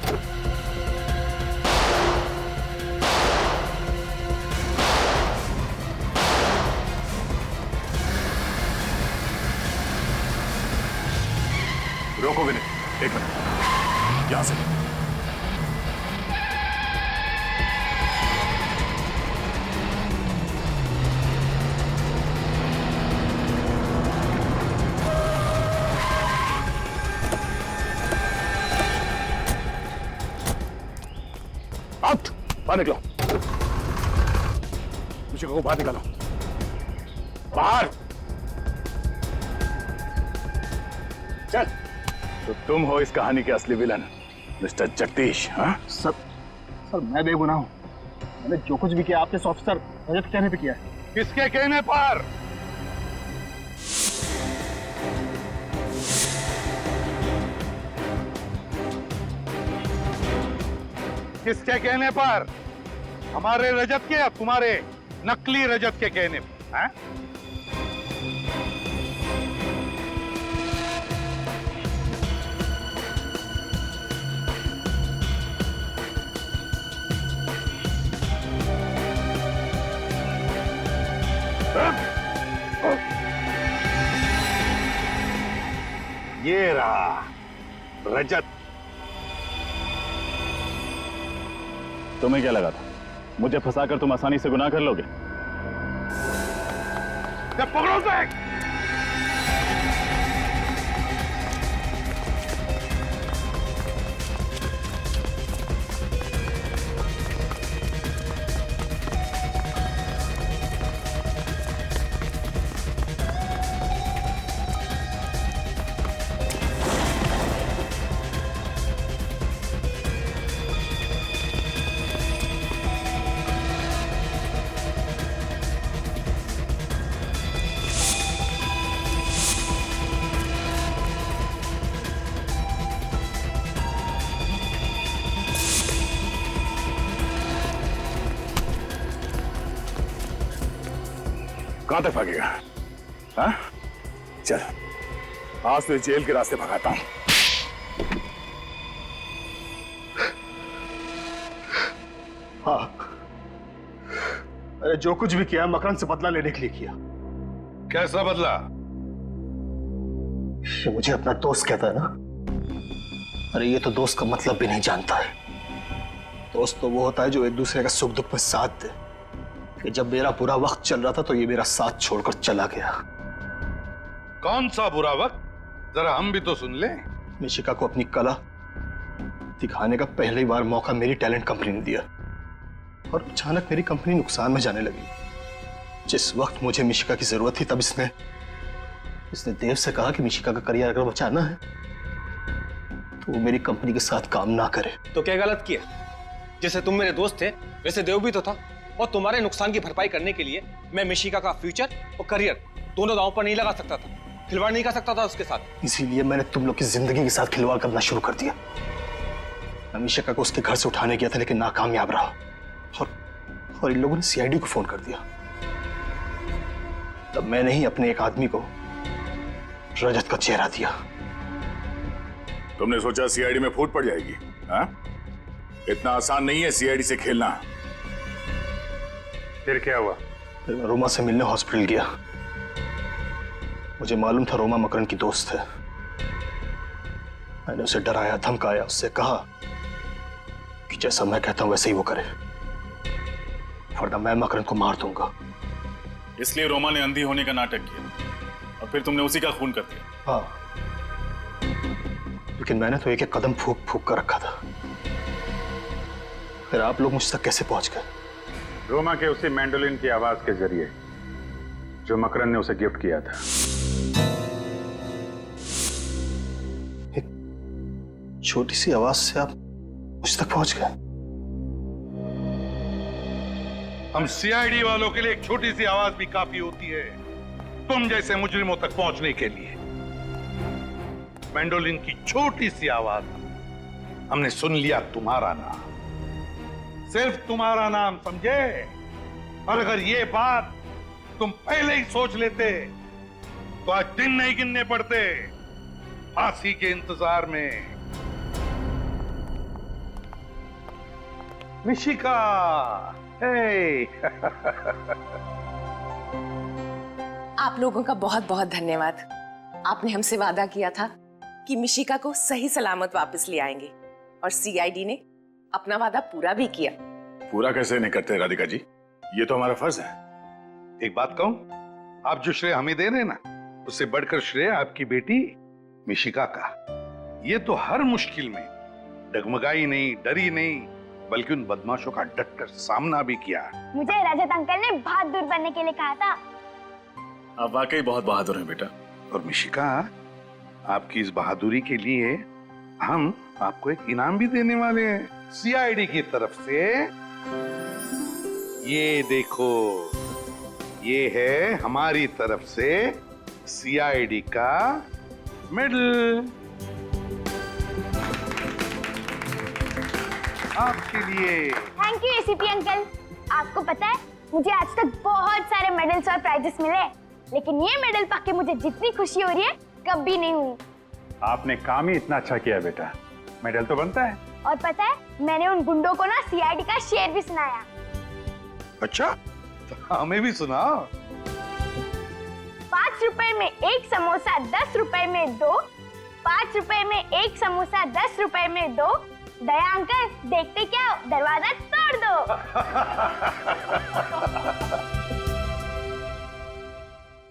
रोको विनय, एक मिनट, यहां से। आउट, बाहर निकलो। मिशिका को बाहर निकालो, बाहर। चल। तो तुम हो इस कहानी के असली विलन, मिस्टर जगदीश। हाँ सर मैं बेगुनाह हूं। मैंने जो कुछ भी किया आपने ऑफिसर रजत के कहने पे किया है। किसके कहने पर? किसके कहने पर? हमारे रजत के या तुम्हारे नकली रजत के कहने पर? हैं? ये रहा रजत। तुम्हें क्या लगा था मुझे फंसाकर तुम आसानी से गुनाह कर लोगे? पकड़ो उसे। कहां तक भागेगा? हाँ? चल, आज तो जेल के रास्ते भगाता हूं। हाँ, अरे जो कुछ भी किया मकरंद से बदला लेने के लिए किया। कैसा बदला? ये मुझे अपना दोस्त कहता है ना। अरे ये तो दोस्त का मतलब भी नहीं जानता है। दोस्त तो वो होता है जो एक दूसरे का सुख दुख में साथ दे। कि जब मेरा बुरा वक्त चल रहा था तो ये मेरा साथ छोड़कर चला गया। कौन सा बुरा वक्त? जरा हम भी तो सुन ले। मिशिका को अपनी कला दिखाने का पहली बार मौका मेरी टैलेंट कंपनी ने दिया और अचानक मेरी कंपनी नुकसान में जाने लगी। जिस वक्त मुझे मिशिका की जरूरत थी तब इसने देव से कहा कि मिशिका का करियर अगर बचाना है तो वो मेरी कंपनी के साथ काम ना करे। तो क्या गलत किया? जैसे तुम मेरे दोस्त थे वैसे देव भी तो था, और तुम्हारे नुकसान की भरपाई करने के लिए मैं मिशिका का फ्यूचर और करियर दोनों दांव पर नहीं लगा सकता था, खिलवाड़ नहीं कर सकता था उसके साथ। इसीलिए मैंने तुम लोग की जिंदगी के साथ खिलवाड़ करना शुरू कर दिया। मैं मिशिका को उसके घर से उठाने गया था लेकिन नाकामयाब रहा और इन लोगों ने सीआईडी को फोन कर दिया। तब मैंने ही अपने एक आदमी को रजत का चेहरा दिया। तुमने सोचा सीआईडी में फूट पड़ जाएगी? हाँ? इतना आसान नहीं है सीआईडी से खेलना। फिर क्या हुआ? फिर मैं रोमा से मिलने हॉस्पिटल गया। मुझे मालूम था रोमा मकरंद की दोस्त है। मैंने उसे डराया, धमकाया, उससे कहा कि जैसा मैं कहता हूं वैसे ही वो करे, वरना मैं मकरंद को मार दूंगा। इसलिए रोमा ने अंधी होने का नाटक किया और फिर तुमने उसी का खून कर दिया। हाँ, लेकिन मैंने तो एक एक कदम फूक फूक कर रखा था। फिर आप लोग मुझ तक कैसे पहुंच गए? रोमा के उसी मैंडोलिन की आवाज के जरिए जो मकरंद ने उसे गिफ्ट किया था। एक छोटी सी आवाज से आप मुझ तक पहुंच गए? हम सीआईडी वालों के लिए एक छोटी सी आवाज भी काफी होती है तुम जैसे मुजरिमों तक पहुंचने के लिए। मैंडोलिन की छोटी सी आवाज हमने सुन लिया, तुम्हारा नाम, सिर्फ तुम्हारा नाम, समझे? और अगर ये बात तुम पहले ही सोच लेते तो आज दिन नहीं गिनने पड़ते फांसी के इंतजार में। मिशिका, हे। आप लोगों का बहुत बहुत धन्यवाद। आपने हमसे वादा किया था कि मिशिका को सही सलामत वापस ले आएंगे और सीआईडी ने अपना वादा पूरा भी किया। पूरा कैसे नहीं करते राधिका जी, ये तो हमारा फर्ज है। एक बात कहूं, आप जो श्रेय हमें दे रहे हैं ना, उससे बढ़कर श्रेय आपकी बेटी मिशिका का। ये तो हर मुश्किल में डगमगाई नहीं, डरी नहीं, बल्कि उन बदमाशों का डटकर सामना भी किया। मुझे रजत अंकल ने बहादुर बनने के लिए कहा था। आप वाकई बहुत बहादुर हैं बेटा। और मिशिका, आपकी इस बहादुरी के लिए हम आपको एक इनाम भी देने वाले हैं सीआईडी की तरफ से। ये देखो, ये है हमारी तरफ से सीआईडी का मेडल आपके लिए। Thank you ACP uncle. आपको पता है, मुझे आज तक बहुत सारे मेडल्स और प्राइजेस मिले, लेकिन ये मेडल पाके मुझे जितनी खुशी हो रही है कभी नहीं हुई। आपने काम ही इतना अच्छा किया बेटा, मेडल तो बनता है। और पता है, मैंने उन गुंडों को ना सीआईडी का शेर भी सुनाया। अच्छा, तो हमें भी सुनाओ। 5 रुपए में एक समोसा 10 रुपए में 2, 5 रुपए में एक समोसा 10 रुपए में 2। दया अंकल, देखते क्या, दरवाजा तोड़ दो।